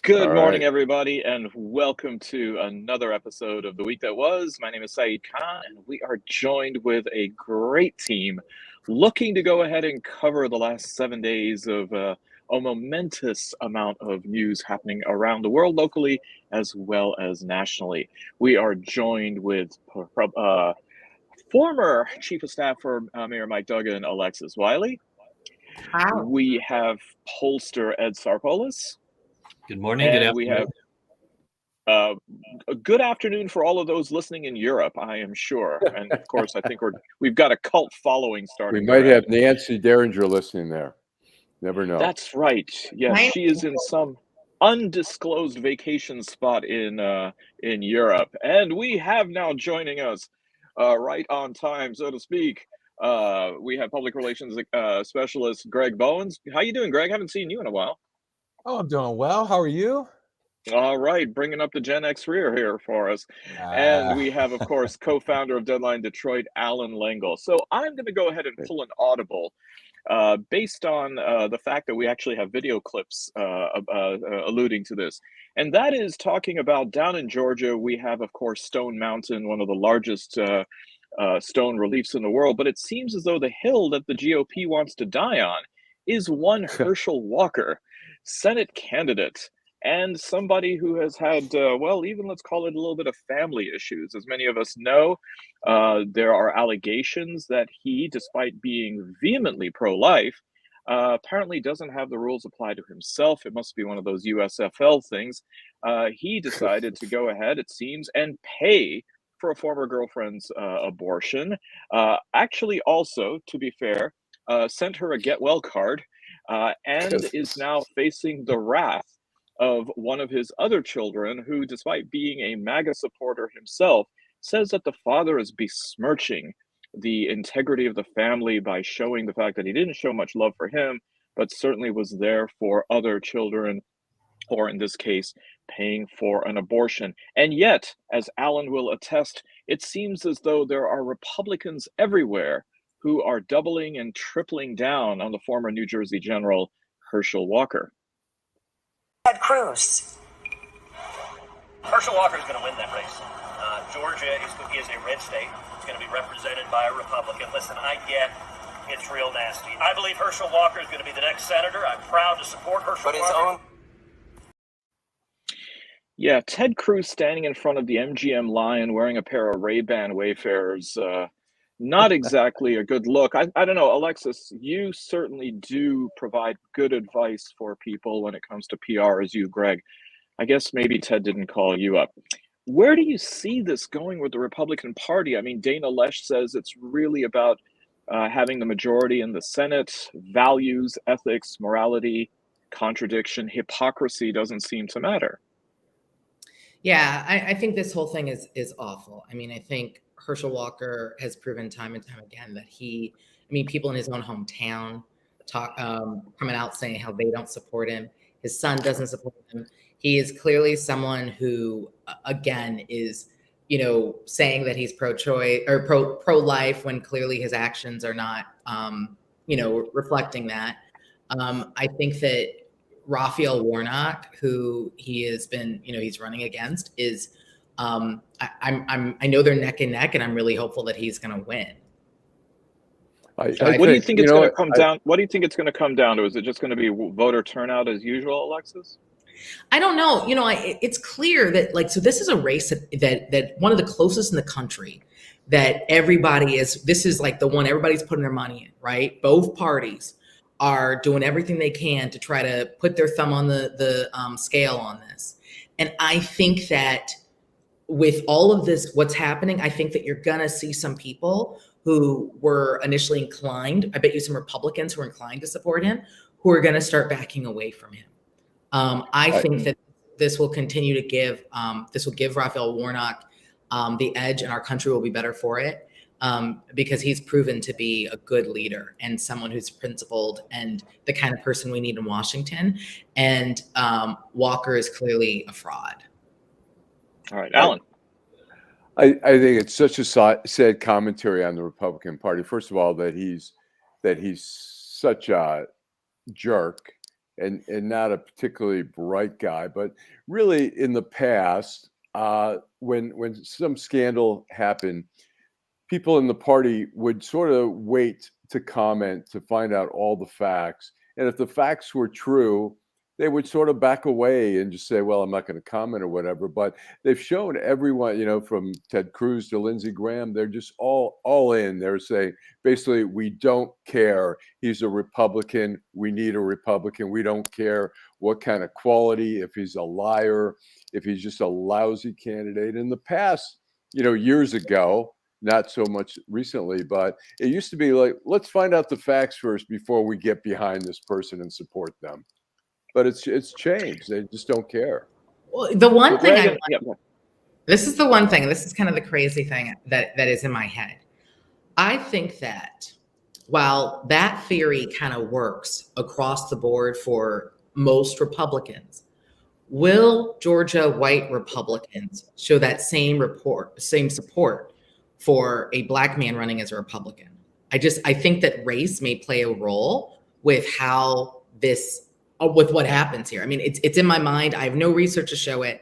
Good All morning, right. everybody, and welcome to another episode of The Week That Was. My name is Saeed Khan, and we are joined with a great team looking to go ahead and cover the last 7 days of a momentous amount of news happening around the world, locally as well as nationally. We are joined with former Chief of Staff for Mayor Mike Duggan, Alexis Wiley. Wow. We have pollster Ed Sarpolus. Good morning. And good afternoon. we have a good afternoon for all of those listening in Europe, I am sure. And of course, I think we've got a cult following starting. We might have Nancy Derringer listening there. Never know. That's right. Yes, she is in some undisclosed vacation spot in Europe. And we have now joining us, right on time, so to speak. We have public relations specialist Greg Bowens. How you doing, Greg? Haven't seen you in a while. Oh, I'm doing well. How are you? All right, bringing up the Gen X rear here for us. And we have, of course, co-founder of Deadline Detroit, Allan Lengel. So I'm going to go ahead and pull an audible based on the fact that we actually have video clips alluding to this. And that is talking about down in Georgia, we have, of course, Stone Mountain, one of the largest stone reliefs in the world. But it seems as though the hill that the GOP wants to die on is one Herschel Walker, Senate candidate, and somebody who has had, even let's call it a little bit of family issues. As many of us know, there are allegations that he, despite being vehemently pro-life, apparently doesn't have the rules applied to himself. It must be one of those USFL things. He decided to go ahead, it seems, and pay for a former girlfriend's abortion. Actually, also, to be fair, sent her a get well card and is now facing the wrath of one of his other children who, despite being a MAGA supporter himself, says that the father is besmirching the integrity of the family by showing the fact that he didn't show much love for him, but certainly was there for other children, or in this case, paying for an abortion. And yet, as Allan will attest, it seems as though there are Republicans everywhere who are doubling and tripling down on the former New Jersey General, Herschel Walker. Ted Cruz. Herschel Walker is going to win that race. Georgia is a red state. It's going to be represented by a Republican. Listen, I get it's real nasty. I believe Herschel Walker is going to be the next senator. I'm proud to support Herschel Walker. Yeah, Ted Cruz standing in front of the MGM Lion wearing a pair of Ray-Ban Wayfarers. Not exactly a good look. I don't know, Alexis, you certainly do provide good advice for people when it comes to PR as you, Greg. I guess maybe Ted didn't call you up. Where do you see this going with the Republican Party? I mean, Dana Loesch says it's really about having the majority in the Senate. Values, ethics, morality, contradiction, hypocrisy doesn't seem to matter. Yeah, I think this whole thing is awful. I mean, I think Herschel Walker has proven time and time again that people in his own hometown coming out saying how they don't support him. His son doesn't support him. He is clearly someone who, again, is, saying that he's pro-choice or pro-life when clearly his actions are not, reflecting that. I think that Raphael Warnock, who he has been, he's running against, is I know they're neck and neck, and I'm really hopeful that he's going to win. What do you think it's going to come down? What do you think it's going to come down to? Is it just going to be voter turnout as usual, Alexis? I don't know. It's clear that this is a race that one of the closest in the country that this is like the one everybody's putting their money in, right? Both parties are doing everything they can to try to put their thumb on the scale on this. And I think that with all of this, what's happening, I think that you're going to see some people who were initially inclined, I bet you some Republicans who are inclined to support him, who are going to start backing away from him. I think that this will continue to give Raphael Warnock the edge, and our country will be better for it. Because he's proven to be a good leader and someone who's principled and the kind of person we need in Washington. And Walker is clearly a fraud. All right, Allan. I think it's such a sad commentary on the Republican Party. First of all, that he's such a jerk and not a particularly bright guy. But really, in the past, when some scandal happened, people in the party would sort of wait to comment to find out all the facts. And if the facts were true, they would sort of back away and just say, well, I'm not going to comment or whatever. But they've shown everyone, from Ted Cruz to Lindsey Graham, they're just all in. They're saying, basically, we don't care. He's a Republican. We need a Republican. We don't care what kind of quality, if he's a liar, if he's just a lousy candidate. In the past, years ago, not so much recently, but it used to be like, let's find out the facts first before we get behind this person and support them. But it's changed. They just don't care. Well, the one thing this is the one thing, and this is kind of the crazy thing that is in my head. I think that while that theory kind of works across the board for most Republicans, will Georgia white Republicans show that same support for a black man running as a Republican? I think that race may play a role with how with what happens here. I mean, it's in my mind. I have no research to show it,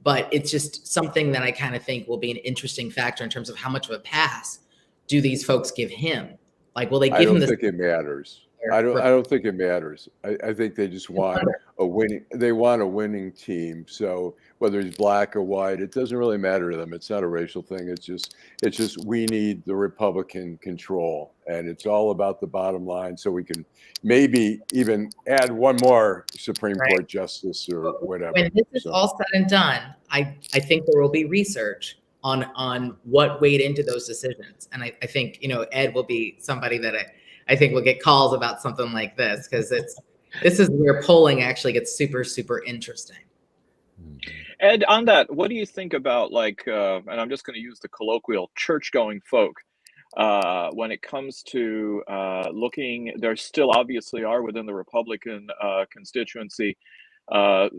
but it's just something that I kind of think will be an interesting factor in terms of how much of a pass do these folks give him? Like, will they give him this? I don't think it matters. I don't think it matters. I think they just want a winning team. So whether he's black or white, it doesn't really matter to them. It's not a racial thing. It's just we need the Republican control, and it's all about the bottom line. So we can maybe even add one more Supreme Court justice or whatever. When this is all said and done, I think there will be research on what weighed into those decisions, and I think Ed will be somebody that I think we'll get calls about something like this, because this is where polling actually gets super, super interesting. Ed, on that, what do you think about and I'm just going to use the colloquial church-going folk when it comes to looking, there still obviously are within the Republican constituency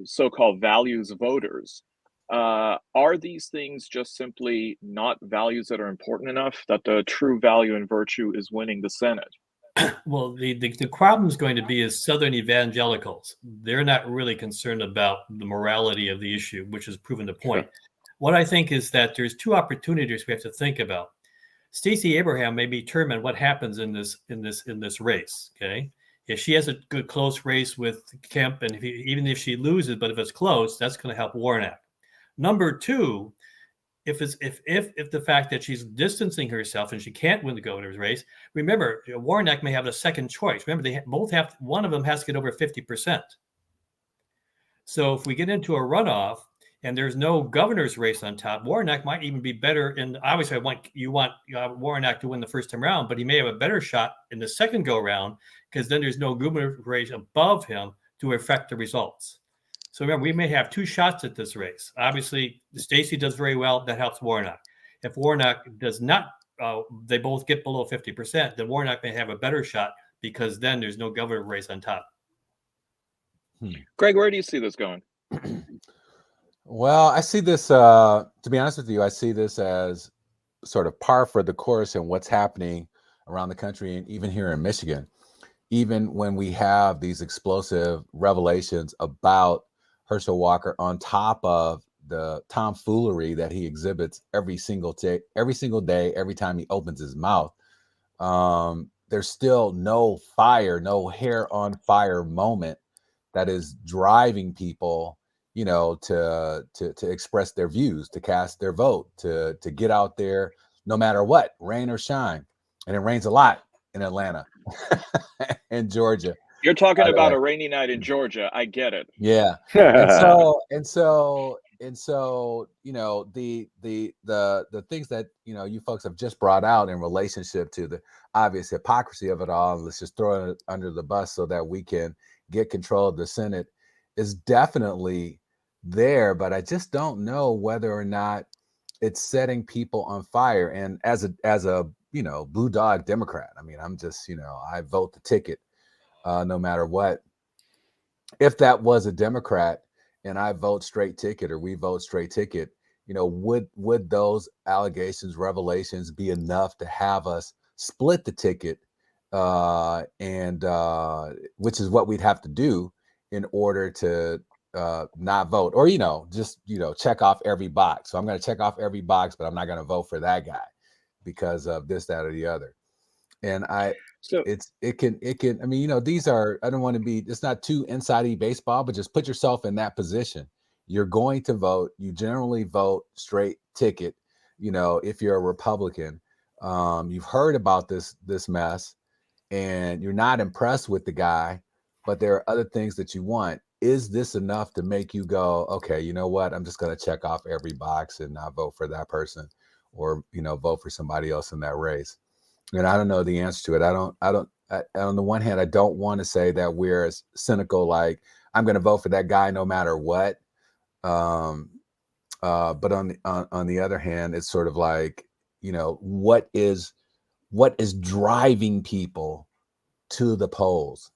so-called values voters. Are these things just simply not values that are important enough that the true value and virtue is winning the Senate? Well, the problem is going to be is Southern evangelicals. They're not really concerned about the morality of the issue, which is proven the point. Sure. What I think is that there's two opportunities we have to think about. Stacey Abraham may determine what happens in this race. Okay, if she has a good close race with Kemp, and even if she loses, but if it's close, that's going to help Warnock. Number two, if the fact that she's distancing herself and she can't win the governor's race, remember, Warnock may have a second choice. Remember, they both have, one of them has to get over 50%. So if we get into a runoff and there's no governor's race on top, Warnock might even be better. And obviously, you want Warnock to win the first time around, but he may have a better shot in the second go round, because then there's no governor's race above him to affect the results. So remember, we may have two shots at this race. Obviously, Stacey does very well. That helps Warnock. If Warnock does not, they both get below 50%, then Warnock may have a better shot, because then there's no governor race on top. Greg, where do you see this going? Well, I see this, to be honest with you, I see this as sort of par for the course in what's happening around the country, and even here in Michigan. Even when we have these explosive revelations about Herschel Walker, on top of the tomfoolery that he exhibits every single day, every time he opens his mouth, there's still no hair on fire moment that is driving people, to express their views, to cast their vote, to get out there, no matter what, rain or shine. And it rains a lot in Atlanta and Georgia. You're talking about a rainy night in Georgia. I get it. Yeah. and so, the things that, you folks have just brought out in relationship to the obvious hypocrisy of it all, let's just throw it under the bus so that we can get control of the Senate, is definitely there. But I just don't know whether or not it's setting people on fire. And as a blue dog Democrat, I mean, I'm just, I vote the ticket. No matter what. If that was a Democrat and I vote straight ticket, or we vote straight ticket, would those allegations, revelations be enough to have us split the ticket, and which is what we'd have to do in order to not vote, or just check off every box. So I'm going to check off every box, but I'm not going to vote for that guy because of this, that, or the other. And it can. I mean, these are. I don't want to be. It's not too inside-y baseball, but just put yourself in that position. You're going to vote. You generally vote straight ticket. If you're a Republican, you've heard about this mess, and you're not impressed with the guy, but there are other things that you want. Is this enough to make you go, okay, you know what? I'm just going to check off every box and not vote for that person, or vote for somebody else in that race? And I don't know the answer to it. On the one hand, I don't want to say that we're as cynical, like I'm going to vote for that guy no matter what. But on the other hand, it's sort of like, what is driving people to the polls?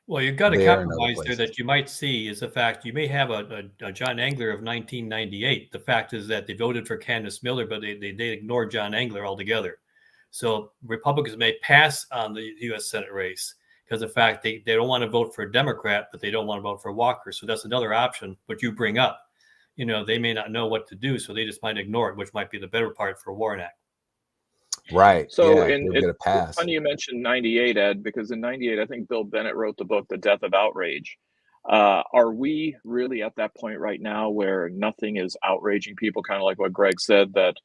Well, you've got a compromise there that you might see is the fact you may have a John Engler of 1998. The fact is that they voted for Candace Miller, but they ignored John Engler altogether. So Republicans may pass on the U.S. Senate race because of the fact they don't want to vote for a Democrat, but they don't want to vote for Walker. So that's another option. But you bring up, they may not know what to do, so they just might ignore it, which might be the better part for Warnock. Right. So yeah, it's funny you mentioned 98, Ed, because in 98, I think Bill Bennett wrote the book, The Death of Outrage. Are we really at that point right now where nothing is outraging people, kind of like what Greg said, that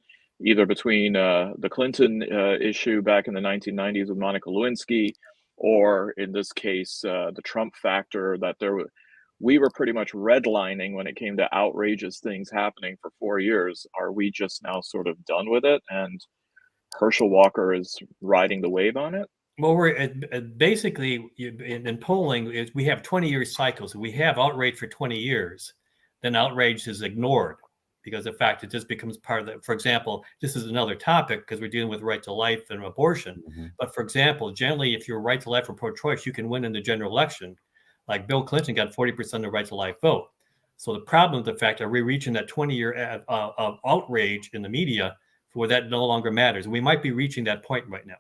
either between the Clinton issue back in the 1990s with Monica Lewinsky, or in this case, the Trump factor, that we were pretty much redlining when it came to outrageous things happening for 4 years? Are we just now sort of done with it, and Herschel Walker is riding the wave on it? Well, we're basically in polling, we have 20-year cycles. We have outrage for 20 years, then outrage is ignored because the fact it just becomes part of the. For example, this is another topic because we're dealing with right to life and abortion. Mm-hmm. But for example, generally, if you're right to life or pro-choice, you can win in the general election. Like Bill Clinton got 40% of the right to life vote. So the problem with the fact that we're reaching that 20-year of outrage in the media where that no longer matters. We might be reaching that point right now.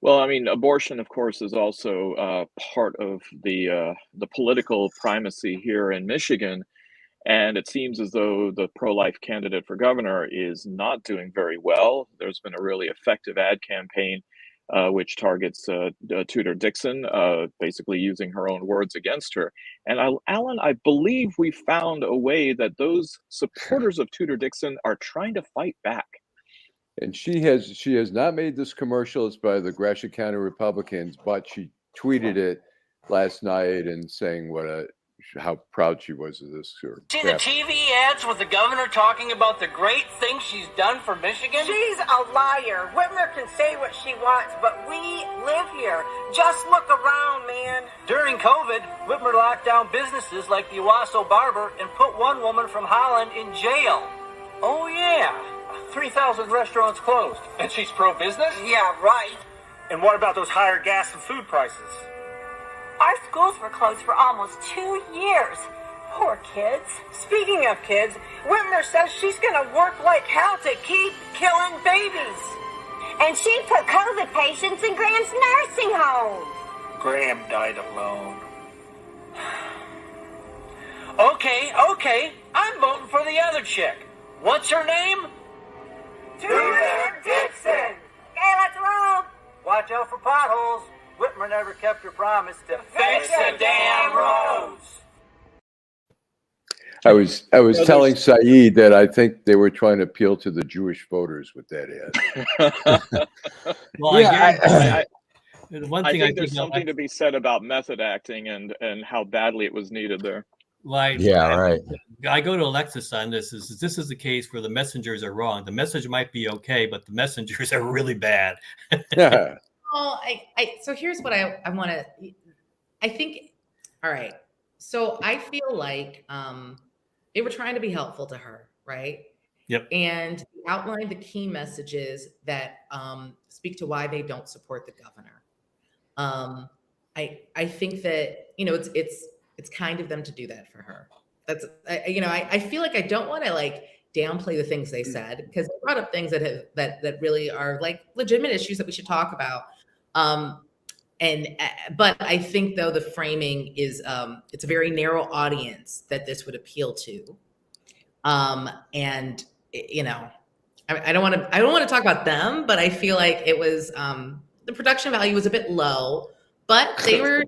Well, I mean, abortion, of course, is also part of the political primacy here in Michigan. And it seems as though the pro-life candidate for governor is not doing very well. There's been a really effective ad campaign which targets Tudor Dixon, basically using her own words against her. And Allan, I believe we found a way that those supporters of Tudor Dixon are trying to fight back. And she has not made this commercial. It's by the Gratiot County Republicans, but she tweeted it last night and saying how proud she was of this. See the TV ads with the governor talking about the great things she's done for Michigan? She's a liar. Whitmer can say what she wants, but we live here. Just look around, man. During COVID, Whitmer locked down businesses like the Owasso Barber and put one woman from Holland in jail. Oh, yeah. 3,000 restaurants closed. And she's pro-business? Yeah, right. And what about those higher gas and food prices? Our schools were closed for almost 2 years. Poor kids. Speaking of kids, Whitmer says she's going to work like hell to keep killing babies. And she put COVID patients in Graham's nursing home. Graham died alone. Okay. I'm voting for the other chick. What's her name? Tudor Dixon. Okay, let's roll. Watch out for potholes. Whitmer never kept her promise to fix the damn roads. I was telling Saeed that I think they were trying to appeal to the Jewish voters with that ad. Well, yeah, I think there's something to be said about method acting and how badly it was needed there. Like, yeah, right. I go to Alexis on this. This is the case where the messengers are wrong. The message might be okay, but the messengers are really bad. Yeah. Well, so here's what I want to, I think, all right. So I feel like they were trying to be helpful to her, right? Yep. And outline the key messages that speak to why they don't support the governor. I think that, it's kind of them to do that for her. That's, I feel like I don't want to like downplay the things they said, because they brought up things that really are like legitimate issues that we should talk about. But I think though the framing is it's a very narrow audience that this would appeal to, and you know, I don't want to talk about them, but I feel like it was the production value was a bit low, but they were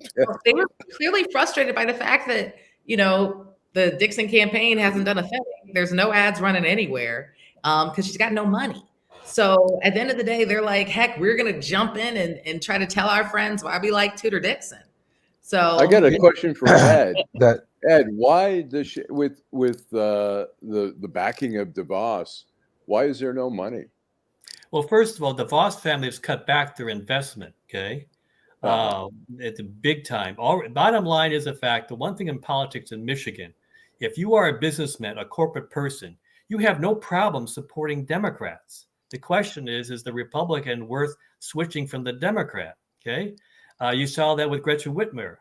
clearly frustrated by the fact that, you know, the Dixon campaign hasn't done a thing. There's no ads running anywhere because she's got no money. So at the end of the day, they're like, heck, we're going to jump in and try to tell our friends why we like Tudor Dixon. So I got a question for Ed. Ed, why does with the backing of DeVos, why is there no money? Well, first of all, the DeVos family has cut back their investment. Okay. It's a big time. Bottom line is the fact, the one thing in politics in Michigan, if you are a businessman, a corporate person, you have no problem supporting Democrats. The question is the Republican worth switching from the Democrat? Okay. You saw that with Gretchen Whitmer.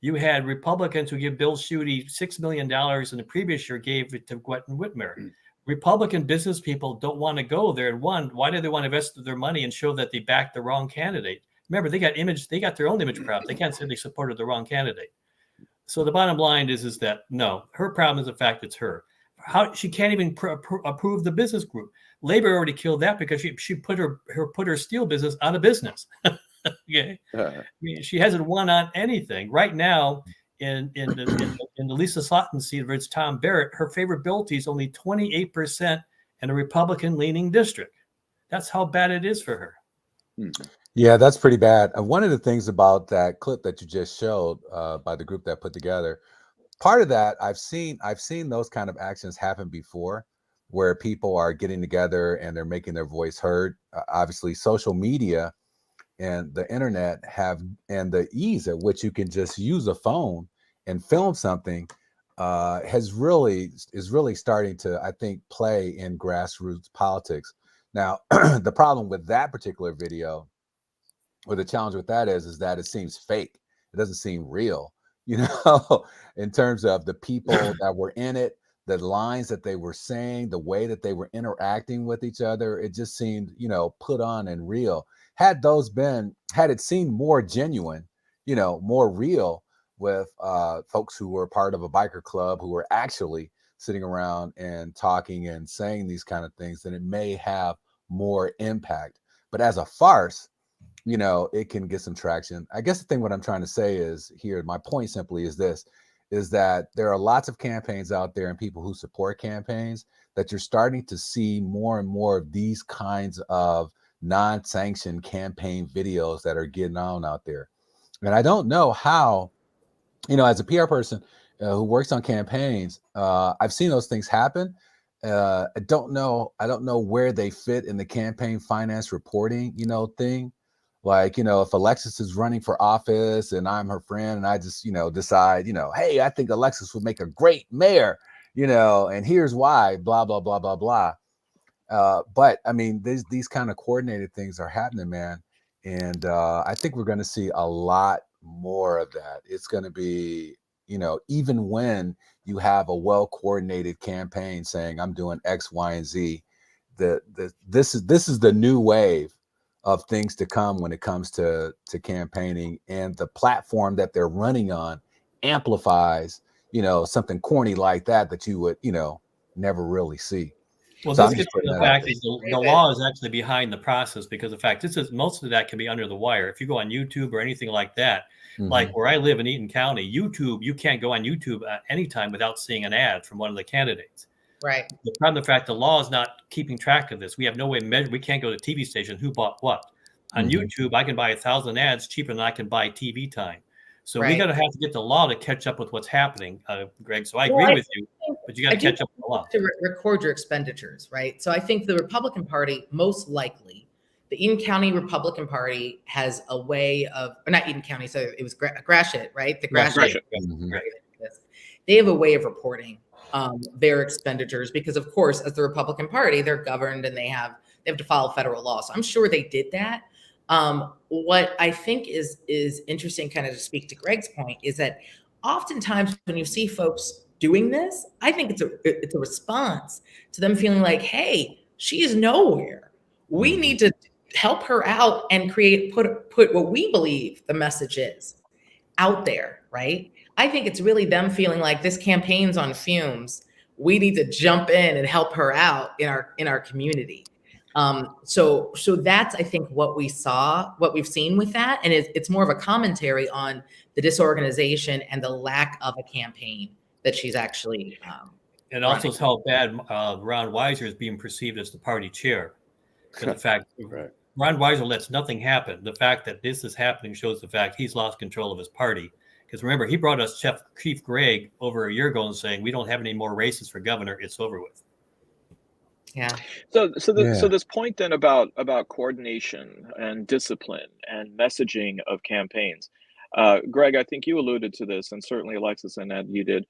You had Republicans who give Bill Schuette $6 million in the previous year, gave it to Gretchen Whitmer. Republican business people don't want to go there. And why do they want to invest their money and show that they backed the wrong candidate? Remember, they got their own image problem. They can't say they supported the wrong candidate. So the bottom line is that no, her problem is the fact it's her. She can't even approve the business group. Labor already killed that because she put her steel business out of business. Okay, I mean, she hasn't won on anything right now. In the Lisa Slotton seat versus Tom Barrett, her favorability is only 28% in a Republican-leaning district. That's how bad it is for her. Yeah, that's pretty bad. One of the things about that clip that you just showed by the group that put together, part of that I've seen those kind of actions happen before, where people are getting together and they're making their voice heard. Obviously, social media and the internet and the ease at which you can just use a phone and film something is really starting to, I think, play in grassroots politics. Now, the problem with that particular video, or the challenge with that is that it seems fake. It doesn't seem real, you know, in terms of the people that were in it, the lines that they were saying, the way that they were interacting with each other. It just seemed, you know, put on and real. Had it seemed more genuine, you know, more real with folks who were part of a biker club who were actually sitting around and talking and saying these kind of things, then it may have more impact. But as a farce, you know, it can get some traction. I guess the thing what I'm trying to say is here, my point simply is this, is that there are lots of campaigns out there and people who support campaigns that you're starting to see more and more of these kinds of non-sanctioned campaign videos that are getting on out there. And I don't know how, you know, as a PR person who works on campaigns, I've seen those things happen. I don't know where they fit in the campaign finance reporting, you know, thing. Like, you know, if Alexis is running for office and I'm her friend and I just, you know, decide, you know, hey, I think Alexis would make a great mayor, you know, and here's why, blah, blah, blah, blah, blah. But I mean, these kind of coordinated things are happening, man. And I think we're going to see a lot more of that. It's going to be, you know, even when you have a well-coordinated campaign saying I'm doing X, Y, and Z, this is the new wave of things to come when it comes to campaigning, and the platform that they're running on amplifies, you know, something corny like that you would, you know, never really see. Well, so this gets to the fact is the law is actually behind the process, because the fact most of that can be under the wire. If you go on YouTube or anything like that, like where I live in Eaton County, YouTube, you can't go on YouTube at any time without seeing an ad from one of the candidates. Right. The problem, the fact the law is not keeping track of this. We have no way to measure. We can't go to TV station who bought what. On YouTube, I can buy 1,000 ads cheaper than I can buy TV time. So we got to have to get the law to catch up with what's happening, Greg. So I agree with you, but you got to catch up with the law. To record your expenditures, right? So I think the Republican Party, most likely, the Eaton County Republican Party has a way of, or not Eaton County, so it was Gratiot, right? The Gratiot. They have a way of reporting their expenditures because, of course, as the Republican Party, they're governed and they have to follow federal law. So I'm sure they did that. What I think is interesting, kind of to speak to Greg's point, is that oftentimes when you see folks doing this, I think it's a response to them feeling like, hey, she is nowhere. We need to help her out and put what we believe the message is out there, right? I think it's really them feeling like this campaign's on fumes. We need to jump in and help her out in our community. So that's, I think, what we've seen with that. And it's more of a commentary on the disorganization and the lack of a campaign that she's actually and also it's how bad Ron Weiser is being perceived as the party chair. And the fact Right. Ron Weiser lets nothing happen. The fact that this is happening shows the fact he's lost control of his party. Because remember, he brought us Chief Greg over a year ago and saying, we don't have any more races for governor. It's over with. Yeah. So this point then about coordination and discipline and messaging of campaigns, Greg, I think you alluded to this, and certainly Alexis and Ed, you did.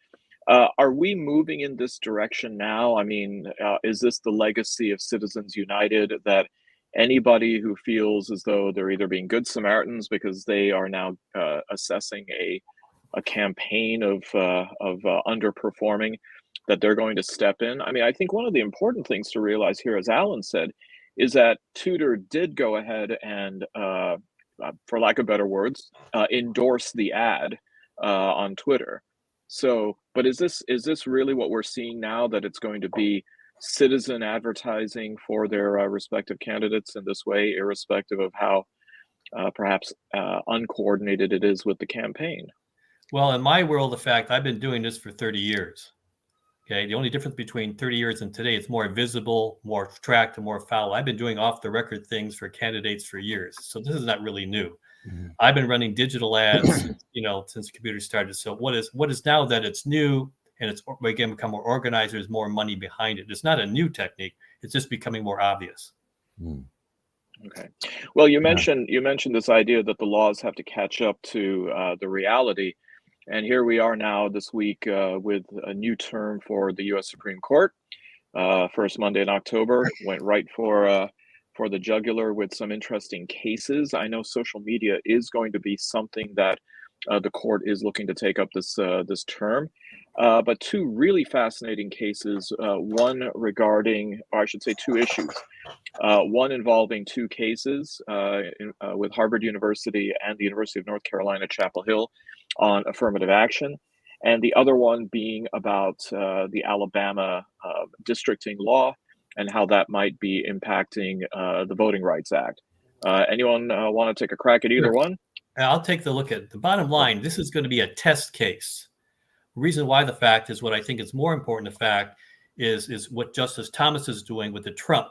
Are we moving in this direction now? I mean, is this the legacy of Citizens United, that anybody who feels as though they're either being good Samaritans because they are now assessing a campaign of underperforming, that they're going to step in? I mean, I think one of the important things to realize here, as Allan said, is that Tudor did go ahead and, for lack of better words, endorse the ad on Twitter. So, but is this really what we're seeing now, that it's going to be citizen advertising for their respective candidates in this way, irrespective of how perhaps uncoordinated it is with the campaign? Well, in my world of fact, I've been doing this for 30 years. Okay. The only difference between 30 years and today, it's more visible, more tracked, and more foul. I've been doing off the record things for candidates for years. So this is not really new. Mm-hmm. I've been running digital ads, since computers started. So what is now that it's new and it's again become more organized, there's more money behind it. It's not a new technique. It's just becoming more obvious. Mm. Okay. Well, you mentioned this idea that the laws have to catch up to the reality. And here we are now this week with a new term for the U.S. Supreme Court. First Monday in October, went right for the jugular with some interesting cases. I know social media is going to be something that the court is looking to take up this term. But two really fascinating cases, one regarding, or I should say two issues. One involving two cases with Harvard University and the University of North Carolina, Chapel Hill, on affirmative action, and the other one being about the Alabama districting law and how that might be impacting the Voting Rights Act. Anyone want to take a crack at either one? I'll take the look at the bottom line. This is going to be a test case. The reason why the fact is what I think is more important. The fact is what Justice Thomas is doing with the Trump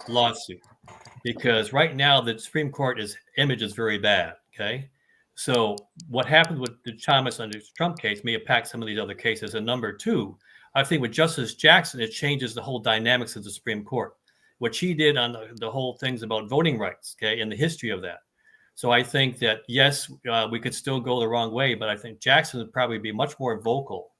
lawsuit, because right now the Supreme Court image is very bad. Okay. So what happened with the Thomas under Trump case may impact some of these other cases. And number two, I think with Justice Jackson, it changes the whole dynamics of the Supreme Court. What she did on the whole things about voting rights, okay, and the history of that. So I think that, yes, we could still go the wrong way, but I think Jackson would probably be much more vocal,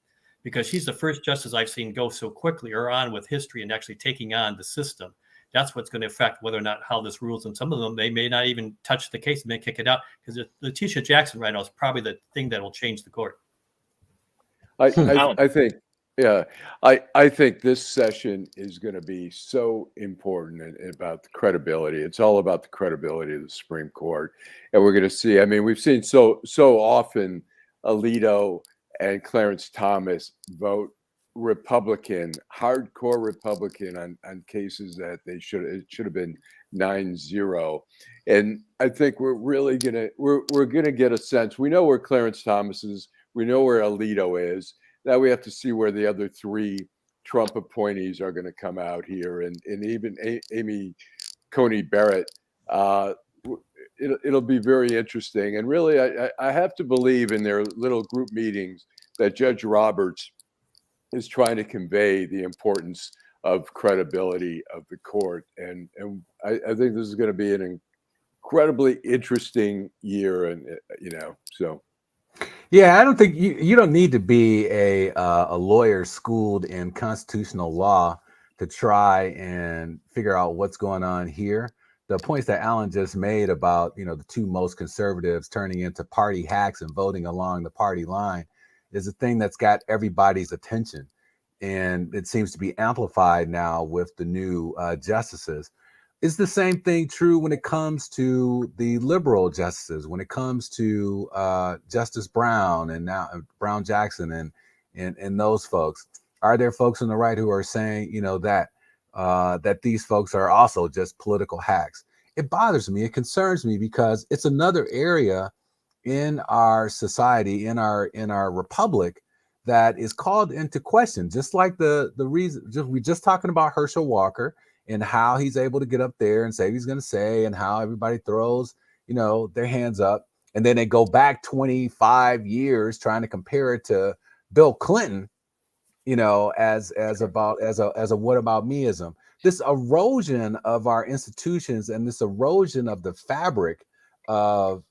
because she's the first justice I've seen go so quickly or on with history and actually taking on the system. That's what's going to affect whether or not how this rules. And some of them, they may not even touch the case and may kick it out, because Letitia Jackson right now is probably the thing that will change the court. I think, yeah, I think this session is going to be so important about the credibility. It's all about the credibility of the Supreme Court. And we're going to see, I mean, we've seen so often Alito and Clarence Thomas vote Republican, hardcore Republican on cases that it should have been 9-0. And I think we're really we're gonna get a sense. We know where Clarence Thomas is, we know where Alito is. Now we have to see where the other three Trump appointees are going to come out here, and even Amy Coney Barrett. It'll be very interesting. And really, I have to believe in their little group meetings that Judge Roberts is trying to convey the importance of credibility of the court. And I think this is going to be an incredibly interesting year. And, so. Yeah, I don't think you don't need to be a lawyer schooled in constitutional law to try and figure out what's going on here. The points that Allan just made about, the two most conservatives turning into party hacks and voting along the party line is a thing that's got everybody's attention. And it seems to be amplified now with the new justices. is the same thing true when it comes to the liberal justices, when it comes to Justice Brown and now Brown Jackson and those folks? Are there folks on the right who are saying, that these folks are also just political hacks? It bothers me. It concerns me because it's another area in our society, in our republic, that is called into question. Just like the reason we're just talking about Herschel Walker and how he's able to get up there and say what he's going to say, and how everybody throws, their hands up, and then they go back 25 years trying to compare it to Bill Clinton, as a what about meism. This erosion of our institutions and this erosion of the fabric of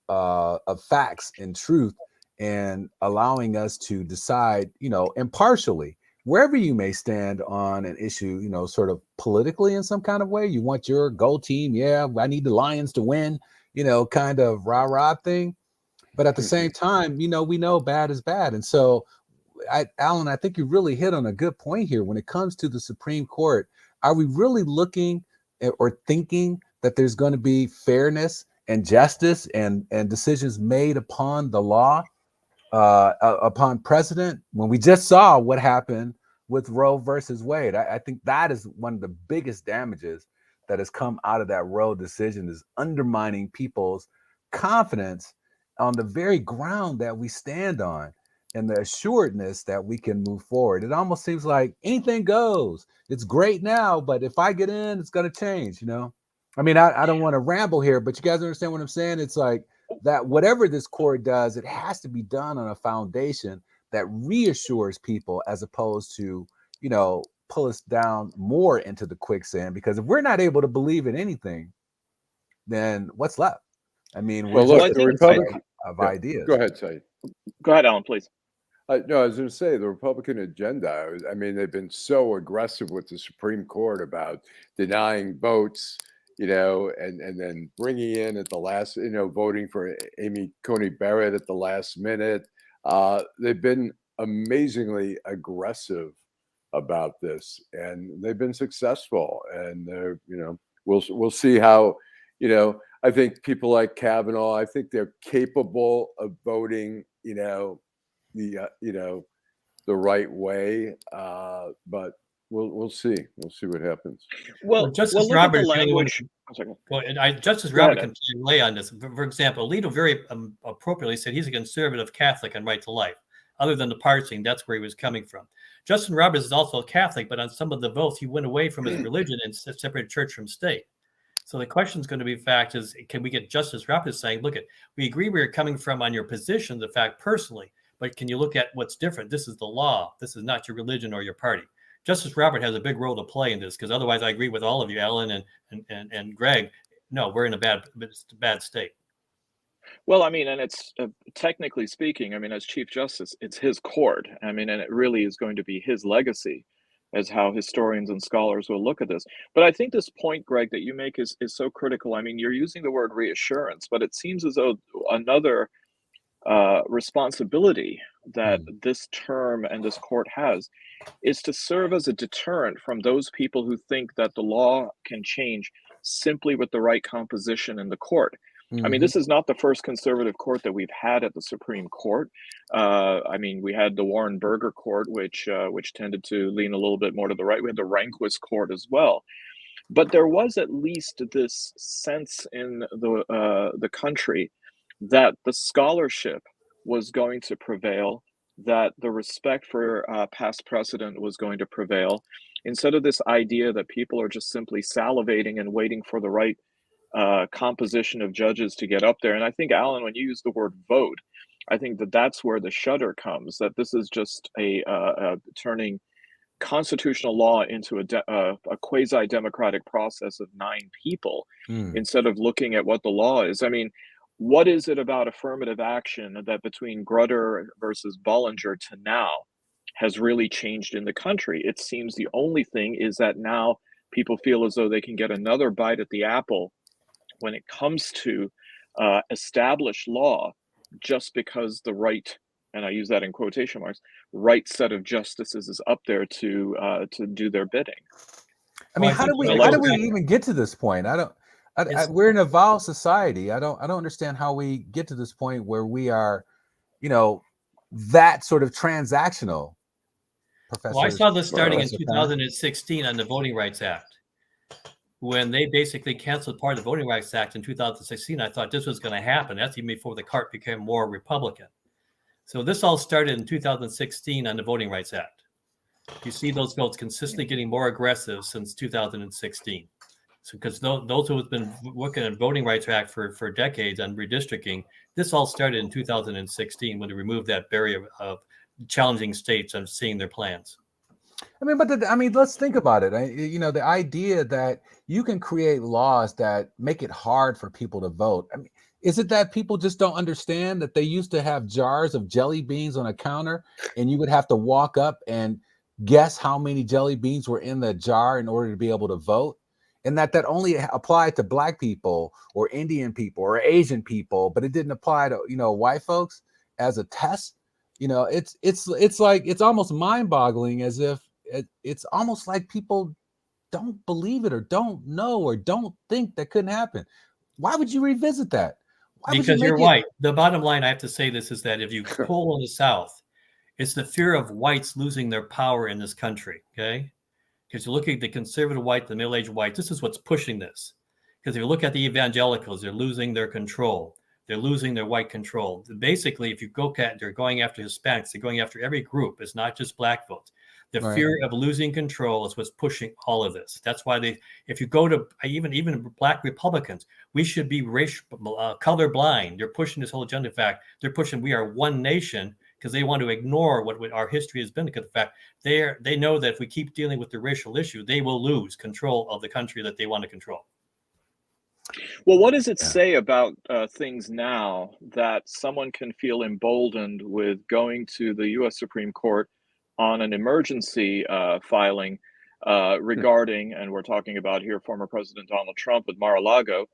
facts and truth, and allowing us to decide, impartially, wherever you may stand on an issue, sort of politically in some kind of way. You want your go team. Yeah, I need the Lions to win, kind of rah-rah thing. But at the same time, we know bad is bad. And so, Allan, I think you really hit on a good point here. When it comes to the Supreme Court, are we really looking or thinking that there's going to be fairness and justice and decisions made upon the law, upon precedent, when we just saw what happened with Roe versus Wade? I think that is one of the biggest damages that has come out of that Roe decision, is undermining people's confidence on the very ground that we stand on, and the assuredness that we can move forward. It almost seems like anything goes. It's great now, but if I get in, it's going to change, I mean, I don't want to ramble here, but you guys understand what I'm saying? It's like that whatever this court does, it has to be done on a foundation that reassures people, as opposed to, pull us down more into the quicksand. Because if we're not able to believe in anything, then what's left? I mean, well, look, the Republican of ideas. Go ahead, Saeed. Go ahead, Allan, please. No, I was going to say the Republican agenda. I mean, they've been so aggressive with the Supreme Court about denying votes, and then bringing in at the last, voting for Amy Coney Barrett at the last minute. They've been amazingly aggressive about this, and they've been successful. And they're, we'll see how, I think people like Kavanaugh, I think they're capable of voting, the right way, but we'll see. We'll see what happens. Well, Justice look Roberts, at the language. Justice Roberts can lay on this. For example, Alito very appropriately said he's a conservative Catholic and right to life. Other than the parsing, that's where he was coming from. Justice Roberts is also a Catholic, but on some of the votes, he went away from his religion and separated church from state. So the question is going to be, fact is, can we get Justice Roberts saying, look, we agree where you're coming from on your position, the fact personally, but can you look at what's different? This is the law. This is not your religion or your party. Justice Robert has a big role to play in this, because otherwise I agree with all of you, Allan and Greg. No, we're in a bad state. Well, I mean, and it's technically speaking, I mean, as Chief Justice, it's his court. I mean, and it really is going to be his legacy as how historians and scholars will look at this. But I think this point, Greg, that you make is so critical. I mean, you're using the word reassurance, but it seems as though another responsibility that this term and this court has is to serve as a deterrent from those people who think that the law can change simply with the right composition in the court. I mean, this is not the first conservative court that we've had at the Supreme Court. I mean, we had the Warren Burger court, which tended to lean a little bit more to the right. We had the Rehnquist court as well. But there was at least this sense in the country that the scholarship was going to prevail, that the respect for past precedent was going to prevail, instead of this idea that people are just simply salivating and waiting for the right composition of judges to get up there. And I think, Allan, when you use the word vote, I think that that's where the shudder comes, that this is just a turning constitutional law into a quasi-democratic process of 9 people, instead of looking at what the law is. I mean, what is it about affirmative action that between Grutter versus Bollinger to now has really changed in the country? It seems the only thing is that now people feel as though they can get another bite at the apple when it comes to established law, just because the right, and I use that in quotation marks, right set of justices is up there to do their bidding. I mean, I how think do we you how know, do we even get to this point? We're an evolved society. I don't understand how we get to this point where we are, that sort of transactional. Well, I saw this starting in Professor Khan? 2016 on the Voting Rights Act. When they basically canceled part of the Voting Rights Act in 2016, I thought this was going to happen. That's even before the cart became more Republican. So this all started in 2016 on the Voting Rights Act. You see those votes consistently getting more aggressive since 2016. So because those who have been working on Voting Rights Act for decades on redistricting, this all started in 2016 when they removed that barrier of challenging states on seeing their plans. I mean, let's think about it. The idea that you can create laws that make it hard for people to vote. I mean, is it that people just don't understand that they used to have jars of jelly beans on a counter and you would have to walk up and guess how many jelly beans were in the jar in order to be able to vote? And that only applied to Black people or Indian people or Asian people, but it didn't apply to, white folks as a test. It's like, it's almost mind-boggling, as if it's almost like people don't believe it or don't know or don't think that couldn't happen. Why would you revisit that? Because you're white. The bottom line, I have to say this, is that if you poll in the South, it's the fear of whites losing their power in this country, okay? Because you look at the conservative white, the middle-aged white, this is what's pushing this. Because if you look at the evangelicals, they're losing their control. They're losing their white control. Basically, if you go at, they're going after Hispanics, they're going after every group. It's not just Black votes. The fear of losing control is what's pushing all of this. That's why if you go to even Black Republicans, we should be racial, colorblind. They're pushing this whole agenda. In fact, they're pushing we are one nation because they want to ignore what our history has been. Because in fact, they know that if we keep dealing with the racial issue, they will lose control of the country that they want to control. Well, what does it say about things now that someone can feel emboldened with going to the U.S. Supreme Court on an emergency filing regarding, and we're talking about here, former President Donald Trump with Mar-a-Lago,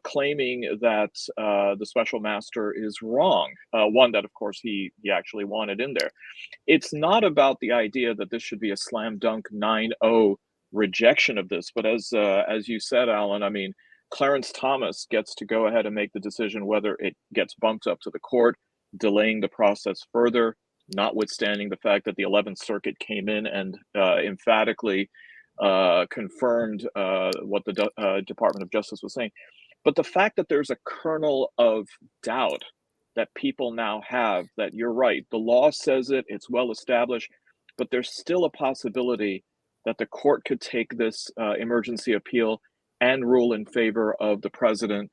claiming that the special master is wrong, one that, of course, he actually wanted in there. It's not about the idea that this should be a slam dunk 9-0 rejection of this, but as you said, Allan, I mean, Clarence Thomas gets to go ahead and make the decision whether it gets bumped up to the court, delaying the process further, notwithstanding the fact that the 11th Circuit came in and emphatically confirmed what the Department of Justice was saying. But the fact that there's a kernel of doubt that people now have, that you're right, the law says it, it's well established, but there's still a possibility that the court could take this emergency appeal and rule in favor of the president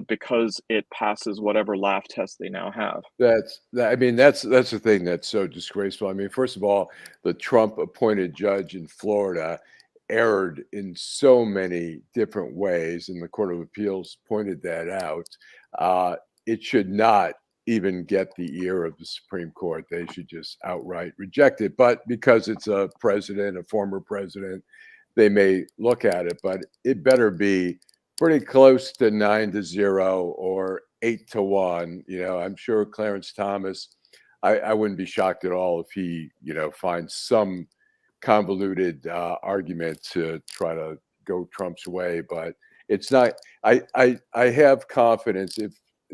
because it passes whatever laugh test they now have. That's the thing that's so disgraceful. I mean, first of all, the Trump appointed judge in Florida erred in so many different ways, and the Court of Appeals pointed that out. It should not even get the ear of the Supreme Court. They should just outright reject it. But because it's a president, a former president, they may look at it, but it better be pretty close to 9-0 or 8-1. I'm sure Clarence Thomas, I wouldn't be shocked at all if he, finds some convoluted argument to try to go Trump's way. But it's not. I have confidence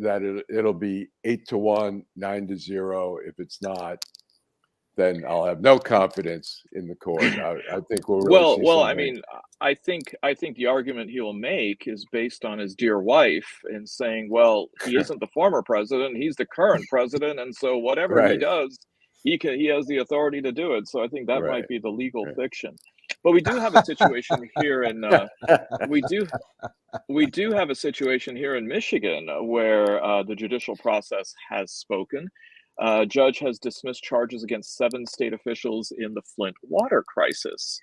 that it'll be 8-1, 9-0. If it's not, then I'll have no confidence in the court. I think we'll really see well. something. I mean, I think the argument he will make is based on his dear wife in saying, well, he isn't the former president, he's the current president, and so whatever he does, he has the authority to do it. So I think that might be the legal fiction. But we do have a situation here in we do have a situation here in Michigan where the judicial process has spoken. Judge has dismissed charges against 7 state officials in the Flint Water crisis.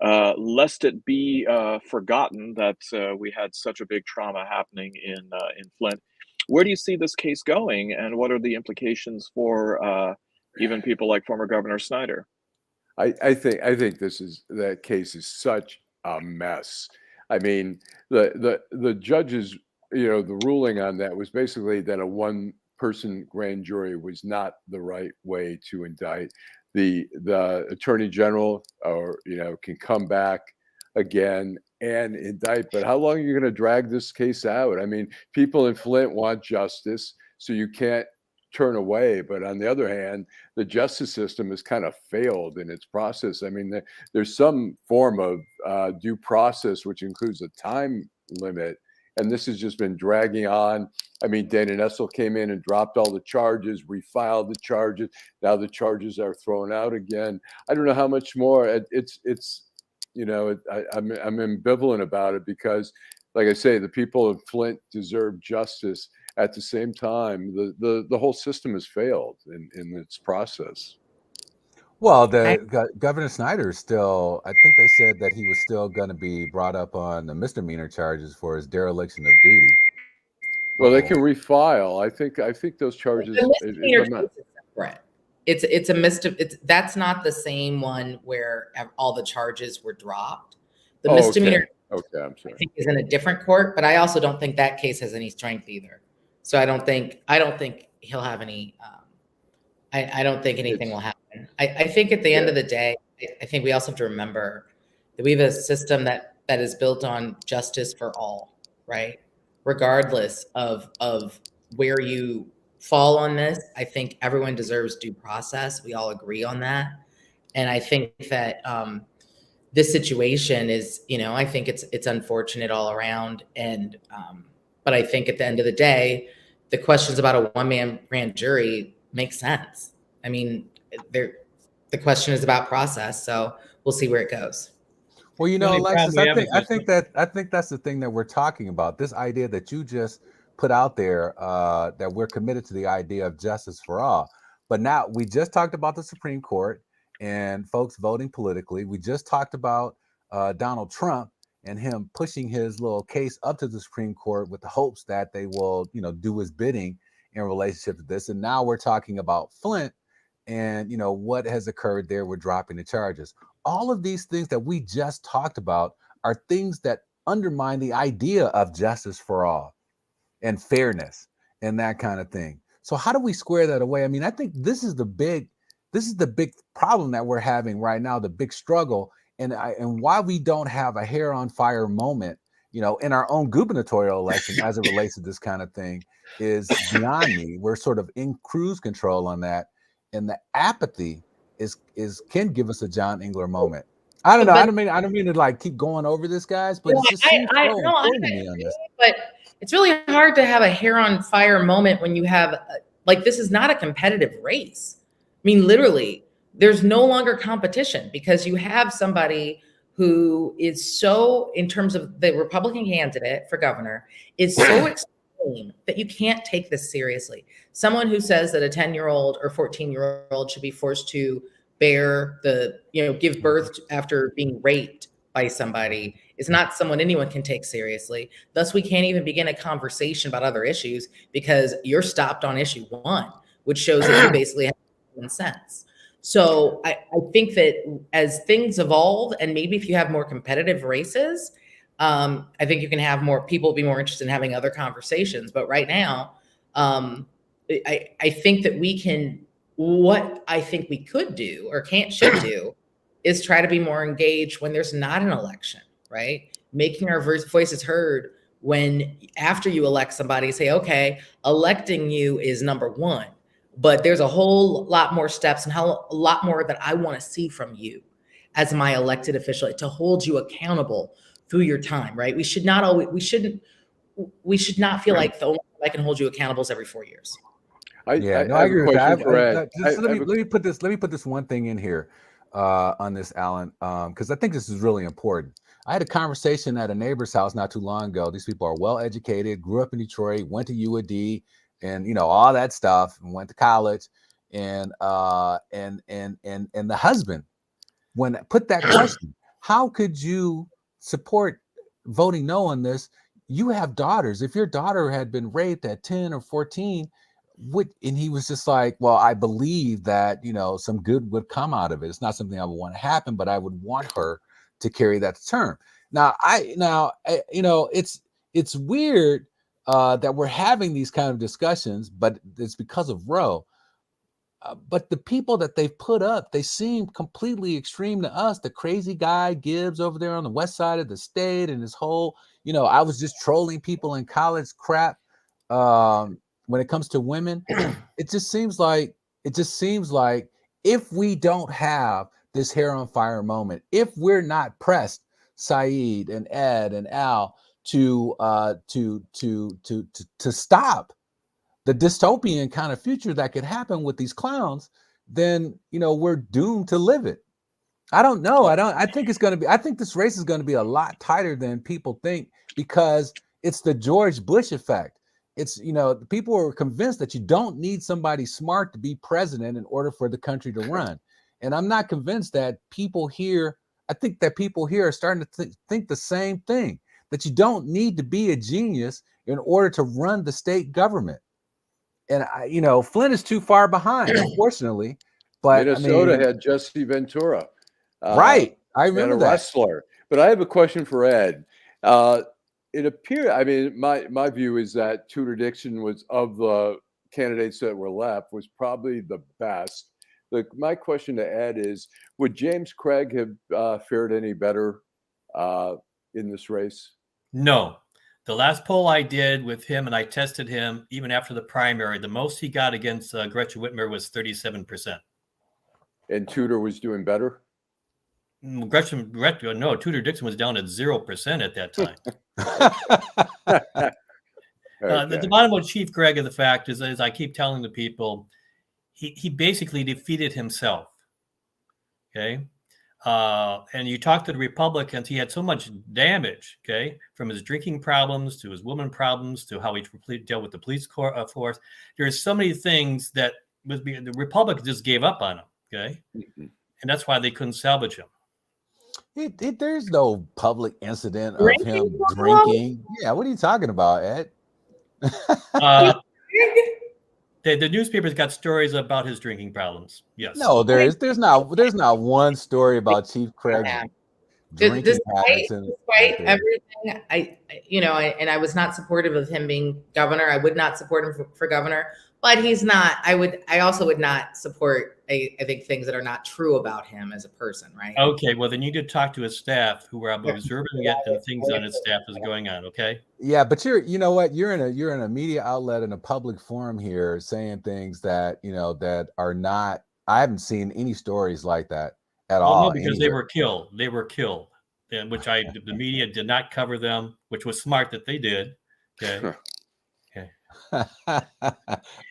Lest it be forgotten that we had such a big trauma happening in Flint. Where do you see this case going, and what are the implications for even people like former Governor Snyder? I think that case is such a mess. I mean, the judge's, the ruling on that was basically that a one-person grand jury was not the right way to indict. The attorney general, or can come back again and indict. But how long are you going to drag this case out? I mean, people in Flint want justice, so you can't turn away. But on the other hand, the justice system has kind of failed in its process. I mean, there's some form of due process, which includes a time limit. And this has just been dragging on. I mean, Dana Nessel came in and dropped all the charges, refiled the charges. Now the charges are thrown out again. I don't know how much more. It's I'm ambivalent about it because, like I say, the people of Flint deserve justice. At the same time, the whole system has failed in its process. Well, Governor Snyder is still, I think they said that he was still going to be brought up on the misdemeanor charges for his dereliction of duty. Well, they can refile. I think those charges. That's not the same one where all the charges were dropped. The misdemeanor, okay, I'm sorry, I think is in a different court, but I also don't think that case has any strength either. So I don't think he'll have any. I don't think anything will happen. I think at the end of the day, I think we also have to remember that we have a system that is built on justice for all, right? Regardless of where you fall on this, I think everyone deserves due process. We all agree on that. And I think that this situation is, I think it's unfortunate all around. And but I think at the end of the day, the questions about a one-man grand jury make sense. I mean, the question is about process, so we'll see where it goes. Well, Alexis, I think that's the thing that we're talking about. This idea that you just put out there, that we're committed to the idea of justice for all. But now we just talked about the Supreme Court and folks voting politically. We just talked about Donald Trump and him pushing his little case up to the Supreme Court with the hopes that they will, do his bidding in relationship to this. And now we're talking about Flint and, what has occurred there. We're dropping the charges. All of these things that we just talked about are things that undermine the idea of justice for all and fairness and that kind of thing. So how do we square that away? I mean, I think this is the big problem that we're having right now, the big struggle, and why we don't have a hair on fire moment, in our own gubernatorial election as it relates to this kind of thing is beyond me. We're sort of in cruise control on that, and the apathy can give us a John Engler moment. I don't know. I don't mean to like keep going over this, guys, but it just seems so important to me on this. But it's really hard to have a hair on fire moment when you have this is not a competitive race. I mean, literally, there's no longer competition because you have somebody who is so, in terms of the Republican candidate for governor, is so extreme that you can't take this seriously. Someone who says that a 10-year-old or 14-year-old should be forced to bear give birth after being raped by somebody is not someone anyone can take seriously. Thus, we can't even begin a conversation about other issues because you're stopped on issue one, which shows that you basically have common sense. So I think that as things evolve, and maybe if you have more competitive races, I think you can have more people be more interested in having other conversations. But right now, I think that we can. What I think we could do or should do is try to be more engaged when there's not an election, right? Making our voices heard when after you elect somebody, say, okay, electing you is number one, but there's a whole lot more steps and a lot more that I want to see from you as my elected official to hold you accountable through your time, right? We should not feel like the only way I can hold you accountable is every 4 years. I agree with that. Let me put this one thing in here on this, Allan, because I think this is really important. I had a conversation at a neighbor's house not too long ago. These people are well educated, grew up in Detroit, went to UAD, and all that stuff, and went to college. And the husband, when put that question, how could you support voting no on this? You have daughters. If your daughter had been raped at 10 or 14. And he was just like, well, I believe that, some good would come out of it. It's not something I would want to happen, but I would want her to carry that to term. It's weird that we're having these kind of discussions, but it's because of Roe. But the people that they've put up, they seem completely extreme to us. The crazy guy Gibbs over there on the west side of the state, and his whole, I was just trolling people in college crap. When it comes to women, it just seems like if we don't have this hair on fire moment, if we're not pressed, Saeed and Ed and Al, to stop the dystopian kind of future that could happen with these clowns, then we're doomed to live it. I don't know. I think this race is going to be a lot tighter than people think, because it's the George Bush effect. It's, people are convinced that you don't need somebody smart to be president in order for the country to run. And I'm not convinced that people here, I think that people here are starting to think the same thing, that you don't need to be a genius in order to run the state government. And Flint is too far behind, unfortunately. But Minnesota had Jesse Ventura, right? I remember that wrestler. But I have a question for Ed. It appeared. My view is that Tudor Dixon was, of the candidates that were left, was probably the best. My question to Ed is: would James Craig have fared any better in this race? No. The last poll I did with him, and I tested him even after the primary, the most he got against Gretchen Whitmer was 37%. And Tudor was doing better? Tudor Dixon was down at 0% at that time. Okay. The bottom of Chief Craig of the fact is, as I keep telling the people, he basically defeated himself. Okay. And you talk to the Republicans, he had so much damage, okay, from his drinking problems to his woman problems to how he dealt with the police force. There's so many things that the Republicans just gave up on him, okay? Mm-hmm. And that's why they couldn't salvage him. There's no public incident of him drinking. Yeah, what are you talking about, Ed? The newspapers got stories about his drinking problems. Yes. No, there's not one story about Chief Craig's drinking habits. Despite everything, I was not supportive of him being governor. I would not support him for governor, but he's not. I also would not support, I think, things that are not true about him as a person, right? Okay, well, then you did talk to his staff who were observing it, and things on his staff is going on, okay? Yeah, but you're in a media outlet in a public forum here saying things that, that are not, I haven't seen any stories like that at all. No, because they were killed. They were killed, and the media did not cover them, which was smart that they did, okay?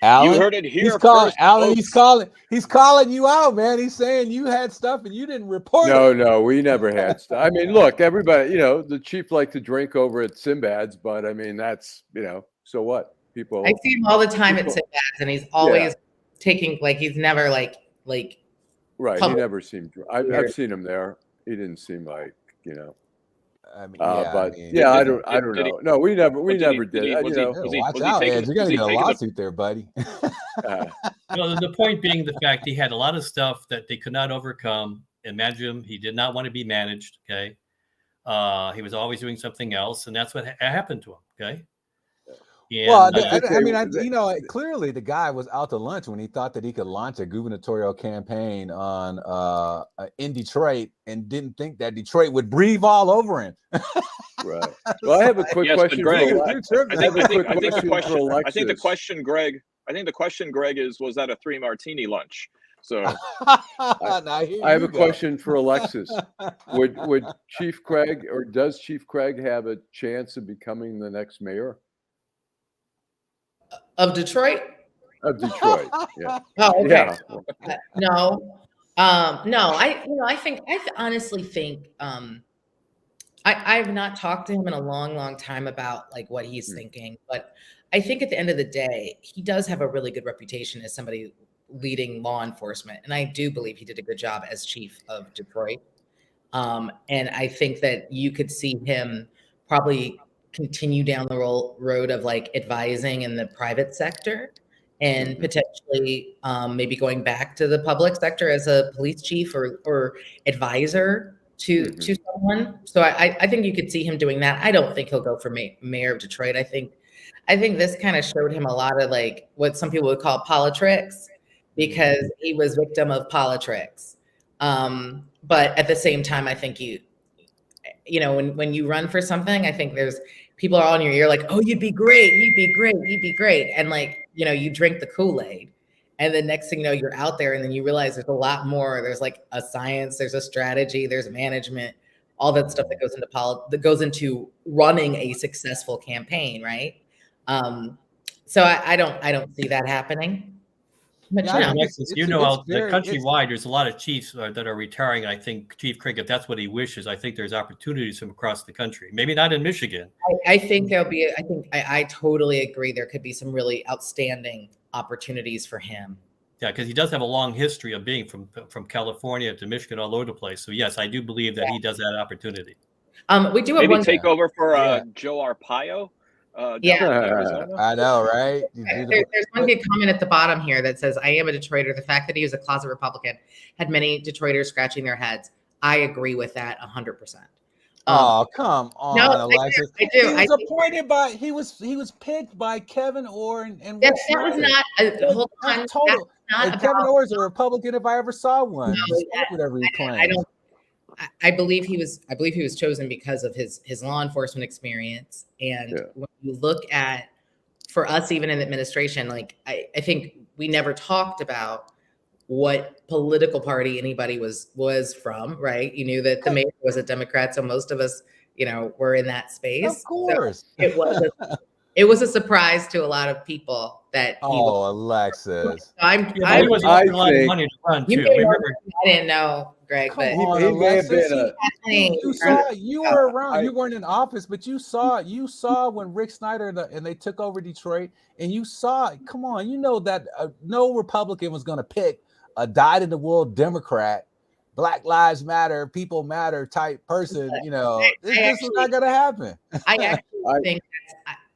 Alan, you heard it here. Alan, he's calling you out, man. He's saying you had stuff and you didn't report it. No, we never had stuff. I mean, look, everybody, the chief liked to drink over at Sinbad's, but I mean, that's, so what? People. I see him all the time at Sinbad's, and he's always taking, he's never like. Right. Public. He never seemed. I've seen him there. He didn't seem like, I mean, I don't know. No, we never did. Watch out, Ed. You're gonna get a lawsuit there, buddy. The point being the fact he had a lot of stuff that they could not overcome. Imagine he did not want to be managed. Okay, he was always doing something else, and that's what happened to him. Okay. And, clearly the guy was out to lunch when he thought that he could launch a gubernatorial campaign in Detroit and didn't think that Detroit would breathe all over him. Right. Well, I have a quick question, Greg. I think the question, Greg, is, was that a 3 martini lunch? So I have a question for Alexis. Would Chief Craig, or does Chief Craig have a chance of becoming the next mayor? Of Detroit? Of Detroit, yeah. Oh, okay. Yeah. No. I honestly think I've not talked to him in a long, long time about what he's thinking, but I think at the end of the day, he does have a really good reputation as somebody leading law enforcement, and I do believe he did a good job as chief of Detroit. And I think that you could see him probably continue down the road of advising in the private sector, and potentially maybe going back to the public sector as a police chief or advisor to someone. So I think you could see him doing that. I don't think he'll go for mayor of Detroit. I think this kind of showed him a lot of what some people would call politricks, because he was victim of politics. But at the same time, I think you know, when you run for something, I think there's people are on your ear like, oh, you'd be great, you'd be great, you'd be great. And like, you know, you drink the Kool-Aid and the next thing you know, you're out there and then you realize there's a lot more. There's like a science, there's a strategy, there's management, all that stuff that goes into running a successful campaign, right? So I don't see that happening. But yeah, Alexis, you know, countrywide, there's a lot of chiefs that are retiring. I think Chief Craig, if that's what he wishes, I think there's opportunities from across the country. Maybe not in Michigan. I think there'll be. I totally agree. There could be some really outstanding opportunities for him. Yeah, because he does have a long history of being from California to Michigan, all over the place. So yes, I do believe that he does have opportunity. We do have maybe take over for Joe Arpaio. I know, right? There's one good comment at the bottom here that says, I am a Detroiter. The fact that he was a closet Republican had many Detroiters scratching their heads. I agree with that 100%. Oh, come on, no, Alexis. I do. He was appointed by, he was picked by Kevin Orr and that was not, hold on. Total. Kevin Orr is a Republican if I ever saw one. Whatever he claims. I believe he was chosen because of his law enforcement experience. And when you look at, for us, even in the administration, like I think we never talked about what political party anybody was from, right? You knew that the mayor was a Democrat, so most of us, you know, were in that space. Of course. So it was a surprise to a lot of people that he was. Alexis. I didn't know, Greg, but he may have been you were around. You weren't in office, but you saw when Rick Snyder and they took over Detroit, and you saw. Come on, you know that no Republican was going to pick a dyed-in-the-wool Democrat, Black Lives Matter, People Matter type person. You know, this is not going to happen. I actually think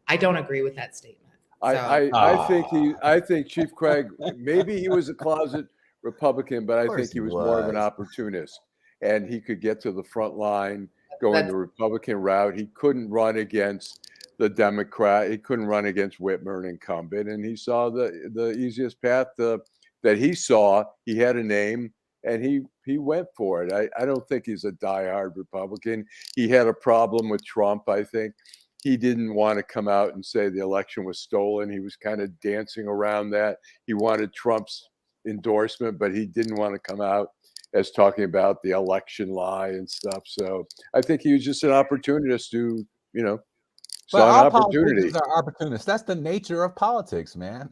I don't agree with that statement. I think Chief Craig, maybe he was a closet Republican, but I think he was more of an opportunist, and he could get to the front line going the Republican route. He couldn't run against the Democrat. He couldn't run against Whitmer, an incumbent, and he saw the easiest path that he saw. He had a name, and he went for it. I don't think he's a diehard Republican. He had a problem with Trump, I think. He didn't want to come out and say the election was stolen. He was kind of dancing around that. He wanted Trump's endorsement, but he didn't want to come out as talking about the election lie and stuff. So I think he was just an opportunist who, you know, saw an opportunity. Are opportunists. That's the nature of politics, man.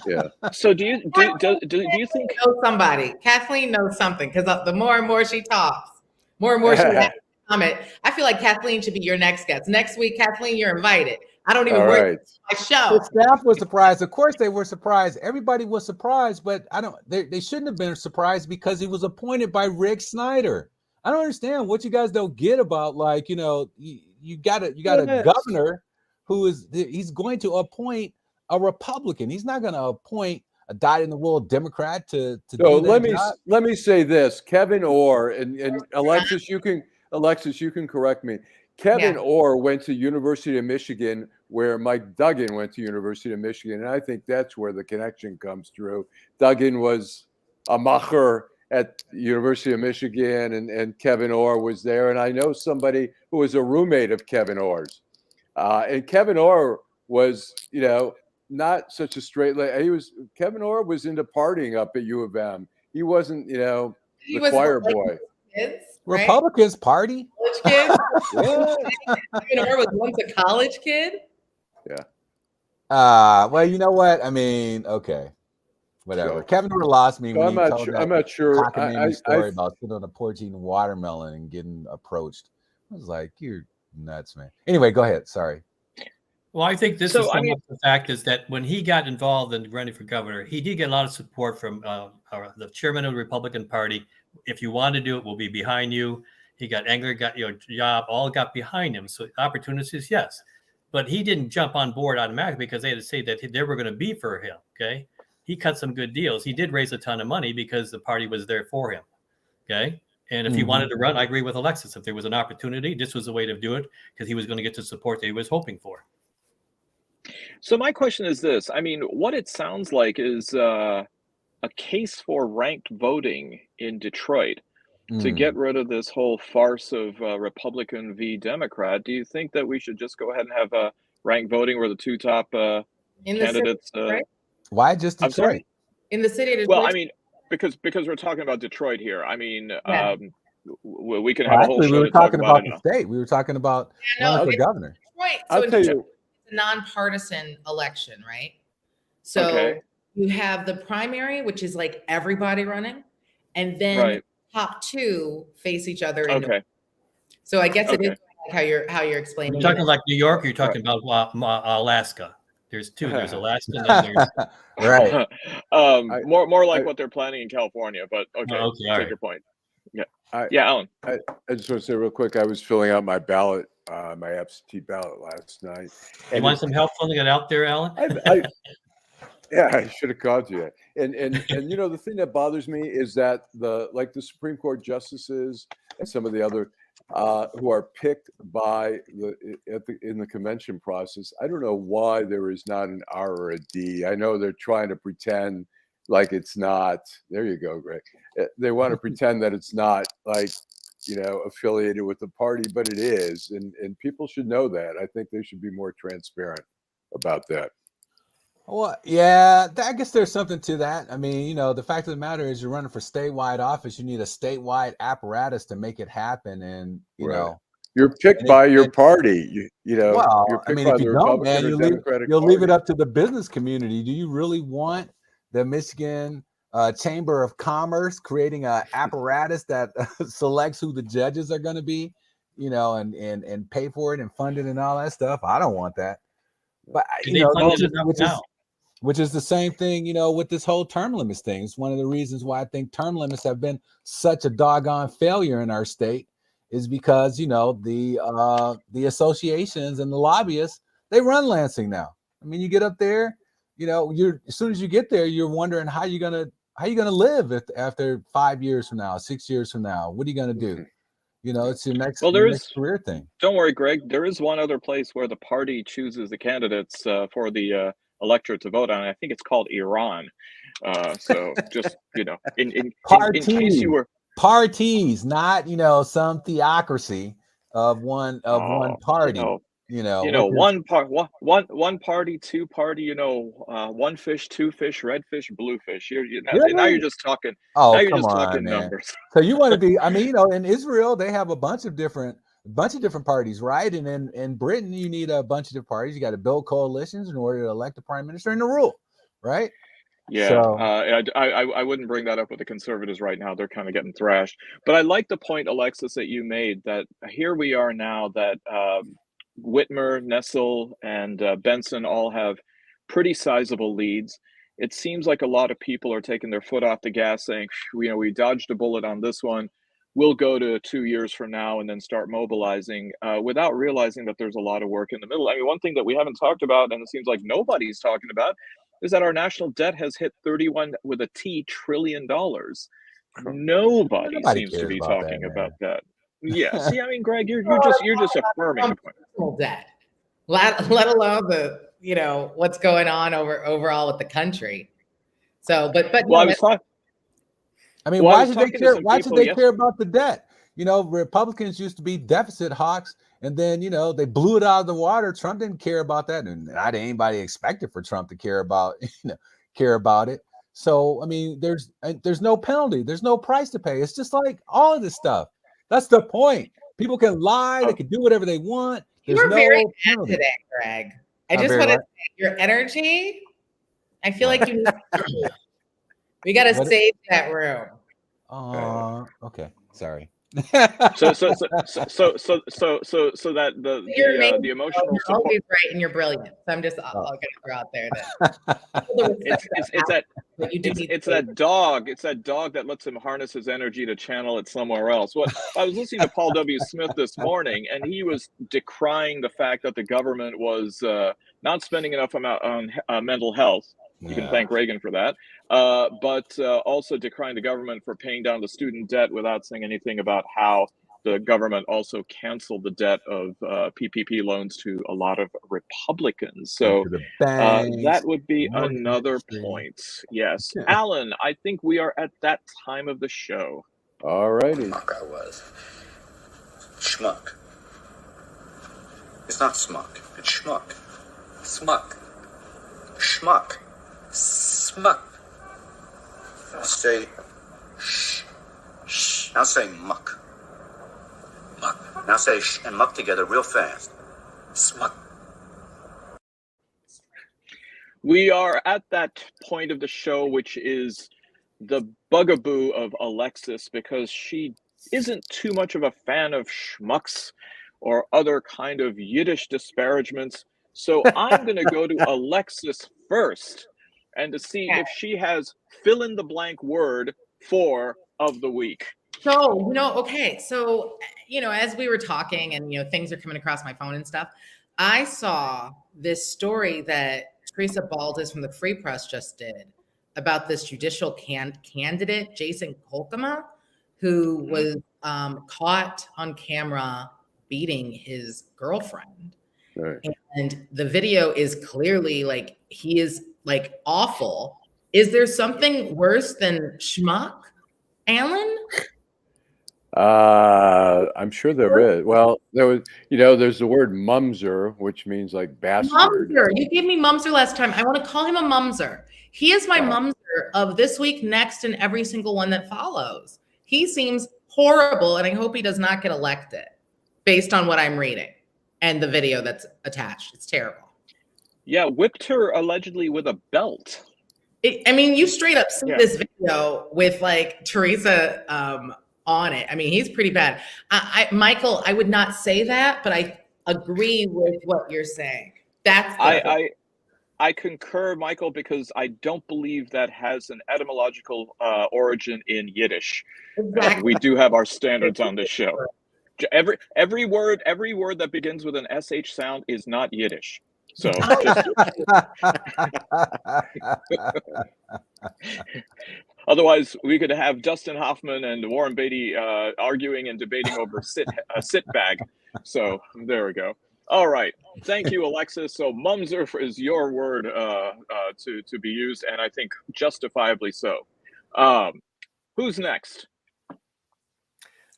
Yeah. So do you think somebody? Kathleen knows something, because the more and more she talks, more and more she has to comment. I feel like Kathleen should be your next guest. Next week, Kathleen, you're invited. I don't even work my show. The staff was surprised. Of course, they were surprised. Everybody was surprised, but they shouldn't have been surprised because he was appointed by Rick Snyder. I don't understand what you guys don't get about, like, you know, you got a governor he's going to appoint a Republican. He's not going to appoint a dyed-in-the-wool Democrat to do that job. Let me say this: Kevin Orr and Alexis, you can correct me. Kevin Orr went to University of Michigan, where Mike Duggan went to University of Michigan, and I think that's where the connection comes through. Duggan was a macher at University of Michigan, and Kevin Orr was there. And I know somebody who was a roommate of Kevin Orr's. And Kevin Orr was, you know, not such a straight Kevin Orr was into partying up at U of M. He wasn't, you know, the choir boy. Kids, right? Republicans party. College kids. Kevin Orr was once a college kid. Yeah. Well, you know what? I mean, okay. Whatever. So, Kevin Orr lost me when I'm not sure. Story about sitting on a porch eating watermelon and getting approached. I was like, "You're nuts, man." Anyway, go ahead. Sorry. Well, I think this is the fact is that when he got involved in running for governor, he did get a lot of support from the chairman of the Republican Party. If you want to do it, we'll be behind you. He got Engler, got your job, all got behind him. So opportunities, yes, but he didn't jump on board automatically because they had to say that they were going to be for him. Okay. He cut some good deals. He did raise a ton of money because the party was there for him. Okay. And if he wanted to run, I agree with Alexis. If there was an opportunity, this was the way to do it because he was going to get the support that he was hoping for. So my question is this. I mean, what it sounds like is a case for ranked voting in Detroit to get rid of this whole farce of Republican v. Democrat. Do you think that we should just go ahead and have ranked voting where the two top candidates? Right? Why just Detroit? I'm sorry? In the city of Detroit? Well, I mean, because we're talking about Detroit here. I mean, Yeah. we can have a whole show we were to talk talking about it. the state. We were talking about it's governor. Detroit. So I'll tell you. it's a nonpartisan election, right? So Okay. you have the primary, which is like everybody running, and then Right. top two face each other. Okay. So I guess it is Okay. like how you're explaining. You're talking it. like New York, or you're talking about Alaska. There's two. There's Alaska and then there's Right. More like what they're planning in California, but okay, all take right. your point. Yeah. I- Yeah, Alan. I just want to say real quick, I was filling out my ballot, my absentee ballot last night. You want some help filling it out there, Alan? Yeah, I should have called you. And you know, the thing that bothers me is that the Supreme Court justices and some of the other who are picked by in the convention process, I don't know why there is not an R or a D. I know they're trying to pretend like it's not. There you go, Greg. They want to pretend that it's not like, you know, affiliated with the party, but it is, and people should know that. I think they should be more transparent about that. Well, yeah, I guess there's something to that. I mean, you know, the fact of the matter is you're running for statewide office. You need a statewide apparatus to make it happen. And, you know, you're picked by your party. You know, well, you're picked I mean, by if the you don't, Republican man, or Democratic you'll Party. leave it up to the business community. Do you really want the Michigan Chamber of Commerce creating an apparatus that selects who the judges are going to be, you know, and pay for it and fund it and all that stuff? I don't want that. But, you know, which is the same thing, you know, with this whole term limits thing. It's one of the reasons why I think term limits have been such a doggone failure in our state, is because, you know, the associations and the lobbyists, they run Lansing now. I mean, you get up there, you know, as soon as you get there, you're wondering how you're gonna live after 5 years from now, 6 years from now. What are you gonna do? You know, it's your next, next career thing. Don't worry, Greg. There is one other place where the party chooses the candidates for the electorate to vote on. I think it's called Iran. So just, you know, in case you were parties, not, you know, some theocracy of one party. You know, one party, two party. You know, one fish, two fish, red fish, blue fish. Now you're just talking. Oh, now you're come just on, talking man. numbers. So you want to be? I mean, you know, in Israel they have a bunch of different parties, right? And in Britain you need a bunch of different parties. You got to build coalitions in order to elect a prime minister and to rule, right? Yeah, So, I wouldn't bring that up with the conservatives right now. They're kind of getting thrashed. But I like the point, Alexis, that you made, that here we are now that Whitmer, Nessel, and Benson all have pretty sizable leads. It seems like a lot of people are taking their foot off the gas, saying, you know, we dodged a bullet on this one. We'll go to 2 years from now and then start mobilizing, without realizing that there's a lot of work in the middle. I mean, one thing that we haven't talked about, and it seems like nobody's talking about, is that our national debt has hit 31 with a T trillion dollars. Nobody seems to be talking about that. Yeah. See, I mean, Greg, you're just affirming the point. Debt, let alone the, you know, what's going on overall with the country. So, but well, I was talking. I mean, why should they care? Why should they care about the debt? You know, Republicans used to be deficit hawks, and then, you know, they blew it out of the water. Trump didn't care about that, and not anybody expected for Trump to care about it. So, I mean, there's no penalty, there's no price to pay. It's just like all of this stuff. That's the point. People can lie, they can do whatever they want. You're very mad today, Greg. I just want to say your energy. I feel like you. We got to save that room. Okay. Sorry. So that the emotional you're support. always right and you're brilliant. So I'm just I'll gonna throw out there that it's that dog. It's that dog that lets him harness his energy to channel it somewhere else. What I was listening to Paul W. Smith this morning, and he was decrying the fact that the government was not spending enough amount on mental health. You can thank Reagan for that. But also decrying the government for paying down the student debt without saying anything about how the government also canceled the debt of PPP loans to a lot of Republicans. So To the banks, that would be mortgage another industry. point. Yes. Allan, I think we are at that time of the show. All righty. Schmuck I was. Schmuck. It's not smuck. It's schmuck. Smuck. Schmuck. Smuck. Now say shh. Shh. Now say muck. Muck. Now say shh and muck together real fast. Smuck. We are at that point of the show, which is the bugaboo of Alexis, because she isn't too much of a fan of schmucks or other kind of Yiddish disparagements. So I'm going to go to Alexis first and to see if she has fill in the blank word for of the week. So, okay. So, as we were talking and, things are coming across my phone and stuff, I saw this story that Teresa Baldus from the Free Press just did about this judicial candidate, Jason Kolkema, who was caught on camera beating his girlfriend. Right. And the video is clearly like, he is like awful. Is there something worse than schmuck, Allan? I'm sure there is. Well, there was, there's the word mumser, which means like bastard. Mumser. You gave me mumser last time. I want to call him a mumser. He is my mumser of this week, next, and every single one that follows. He seems horrible, and I hope he does not get elected based on what I'm reading and the video that's attached. It's terrible. Yeah, whipped her allegedly with a belt. You straight up see this video with like Teresa on it. He's pretty bad. Michael, I would not say that, but I agree with what you're saying. That's I concur, Michael, because I don't believe that has an etymological origin in Yiddish. Exactly. We do have our standards on this show. Every word that begins with an SH sound is not Yiddish. So otherwise, we could have Dustin Hoffman and Warren Beatty arguing and debating over a sit bag. So there we go. All right. Thank you, Alexis. So mumser is your word to be used, and I think justifiably so. Who's next?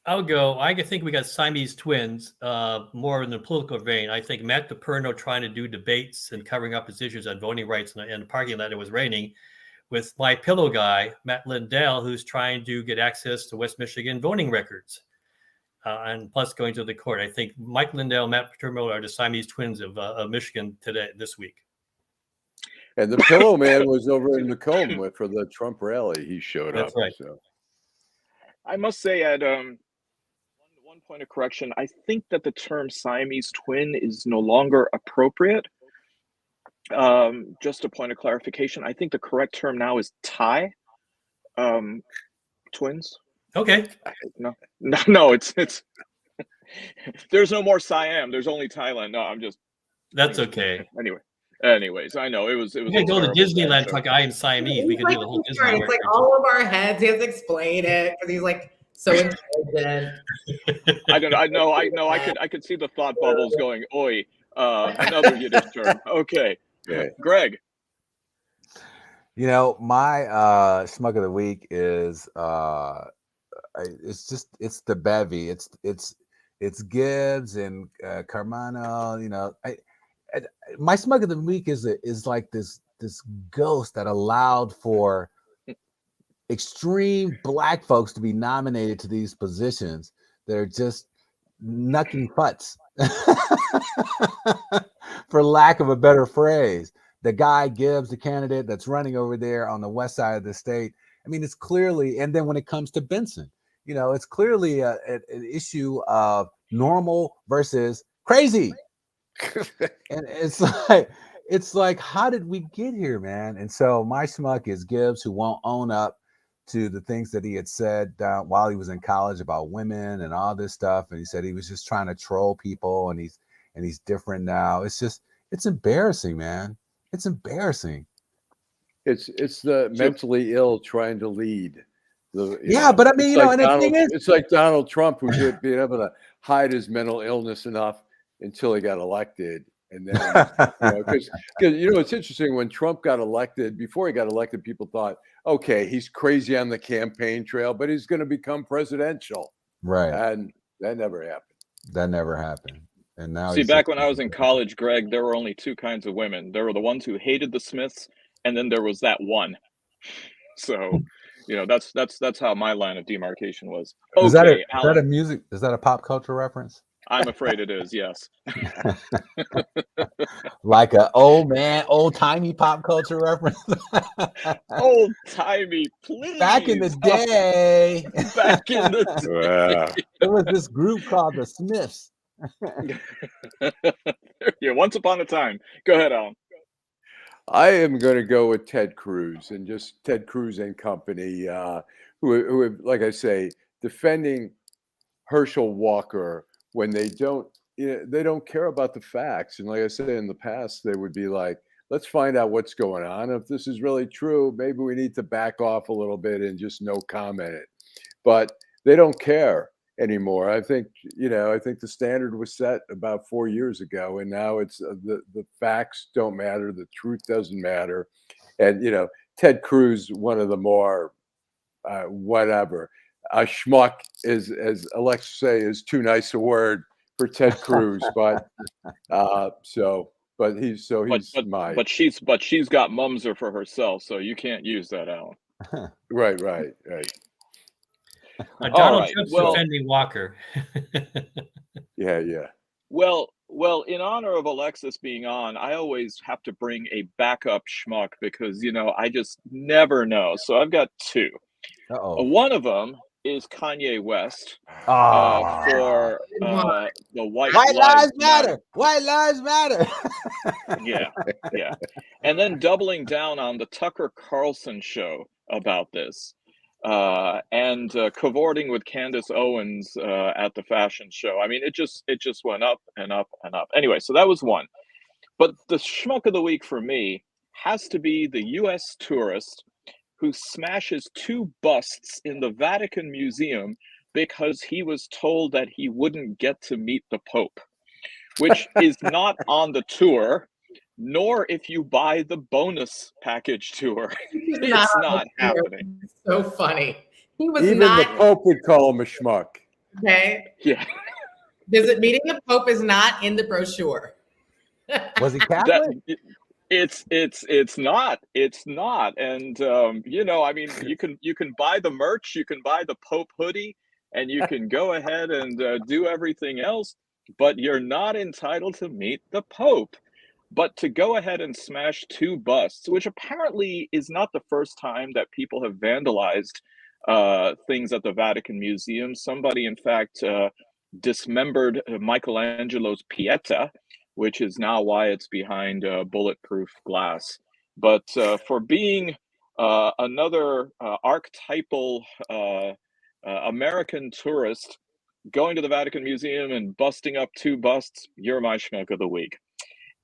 I'll go. I think we got Siamese twins, more in the political vein. I think Matt DePerno trying to do debates and covering up his issues on voting rights in the parking lot. It was raining. With my pillow guy, Matt Lindell, who's trying to get access to West Michigan voting records, and plus going to the court. I think Mike Lindell, Matt DePerno are the Siamese twins of Michigan this week. And the pillow man was over in Macomb for the Trump rally. He showed up. That's right. So. I must say, at one point of correction, I think that the term Siamese twin is no longer appropriate. Just a point of clarification, I think the correct term now is Thai twins. Okay. No, it's there's no more Siam. There's only Thailand. No, I'm just. That's okay. Anyways, I know it was. We could go to Disneyland like I am Siamese. We could do the whole Disney. It's like all of our heads. He has to explain it because he's like so intelligent. I know. I could see the thought bubbles going. Oi, another Yiddish term. Okay, Greg. My schmuck of the week is it's the bevy. It's Gibbs and Carmano. My smug of the week is like this ghost that allowed for extreme black folks to be nominated to these positions that are just knucking butts, for lack of a better phrase. The guy Gibbs, the candidate that's running over there on the west side of the state. It's clearly, and then when it comes to Benson, it's clearly an issue of normal versus crazy. And it's like, how did we get here, man? And so my schmuck is Gibbs, who won't own up to the things that he had said while he was in college about women and all this stuff. And he said he was just trying to troll people, and he's different now. It's embarrassing, man. It's embarrassing. It's the mentally ill trying to lead. But I mean, and the thing is, it's like Donald Trump, who did being able to hide his mental illness enough until he got elected. And then, because it's interesting, when Trump got elected, before he got elected, people thought, okay, he's crazy on the campaign trail, but he's going to become presidential. Right. And that never happened. And now, see, back when I was in college, Greg, there were only two kinds of women. There were the ones who hated the Smiths, and then there was that one. So, that's how my line of demarcation was. Okay, is that a music? Is that a pop culture reference? I'm afraid it is, yes. Like a old-timey pop culture reference. Old-timey, please. Back in the day. Back in the day. There was this group called the Smiths. Yeah, once upon a time. Go ahead, Alan. I am going to go with Ted Cruz, and just Ted Cruz and company, who, like I say, defending Herschel Walker when they don't care about the facts. And like I said, in the past, they would be like, let's find out what's going on. If this is really true, maybe we need to back off a little bit and just no comment it. But they don't care anymore. I think the standard was set about 4 years ago, and now it's the facts don't matter, the truth doesn't matter. And Ted Cruz, one of the more whatever. Schmuck is, as Alexis say, is too nice a word for Ted Cruz, but she's got Mumser for herself, so you can't use that, Alan. Right. Donald Trump's defending Walker. Yeah. Well, in honor of Alexis being on, I always have to bring a backup schmuck because I just never know. So I've got two. One of them is Kanye West for the White Lives Matter. White Lives Matter. Yeah. And then doubling down on the Tucker Carlson show about this, and cavorting with Candace Owens at the fashion show. I mean, it just went up and up and up. Anyway, so that was one. But the schmuck of the week for me has to be the U.S. tourist who smashes two busts in the Vatican Museum because he was told that he wouldn't get to meet the Pope, which is not on the tour, nor if you buy the bonus package tour. It's not happening. It's so funny. He was Even not. the Pope would call him a schmuck. Okay. Yeah. Meeting the Pope is not in the brochure. Was he Catholic? It's not. And I mean, you can buy the merch, you can buy the Pope hoodie, and you can go ahead and do everything else, but you're not entitled to meet the Pope. But to go ahead and smash two busts, which apparently is not the first time that people have vandalized things at the Vatican Museum. Somebody, in fact, dismembered Michelangelo's Pieta, which is now why it's behind bulletproof glass. But for being another archetypal American tourist going to the Vatican Museum and busting up two busts, you're my schmuck of the week.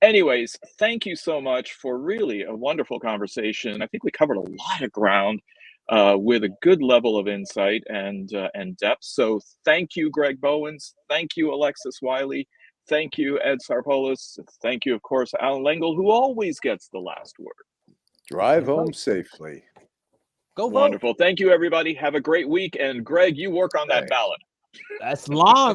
Anyways, thank you so much for really a wonderful conversation. I think we covered a lot of ground with a good level of insight and depth. So thank you, Greg Bowens. Thank you, Alexis Wiley. Thank you, Ed Sarpolus. Thank you, of course, Allan Lengel, who always gets the last word. Drive home safely. Go vote. Wonderful. Thank you, everybody. Have a great week. And Greg, you work on that ballot. That's long.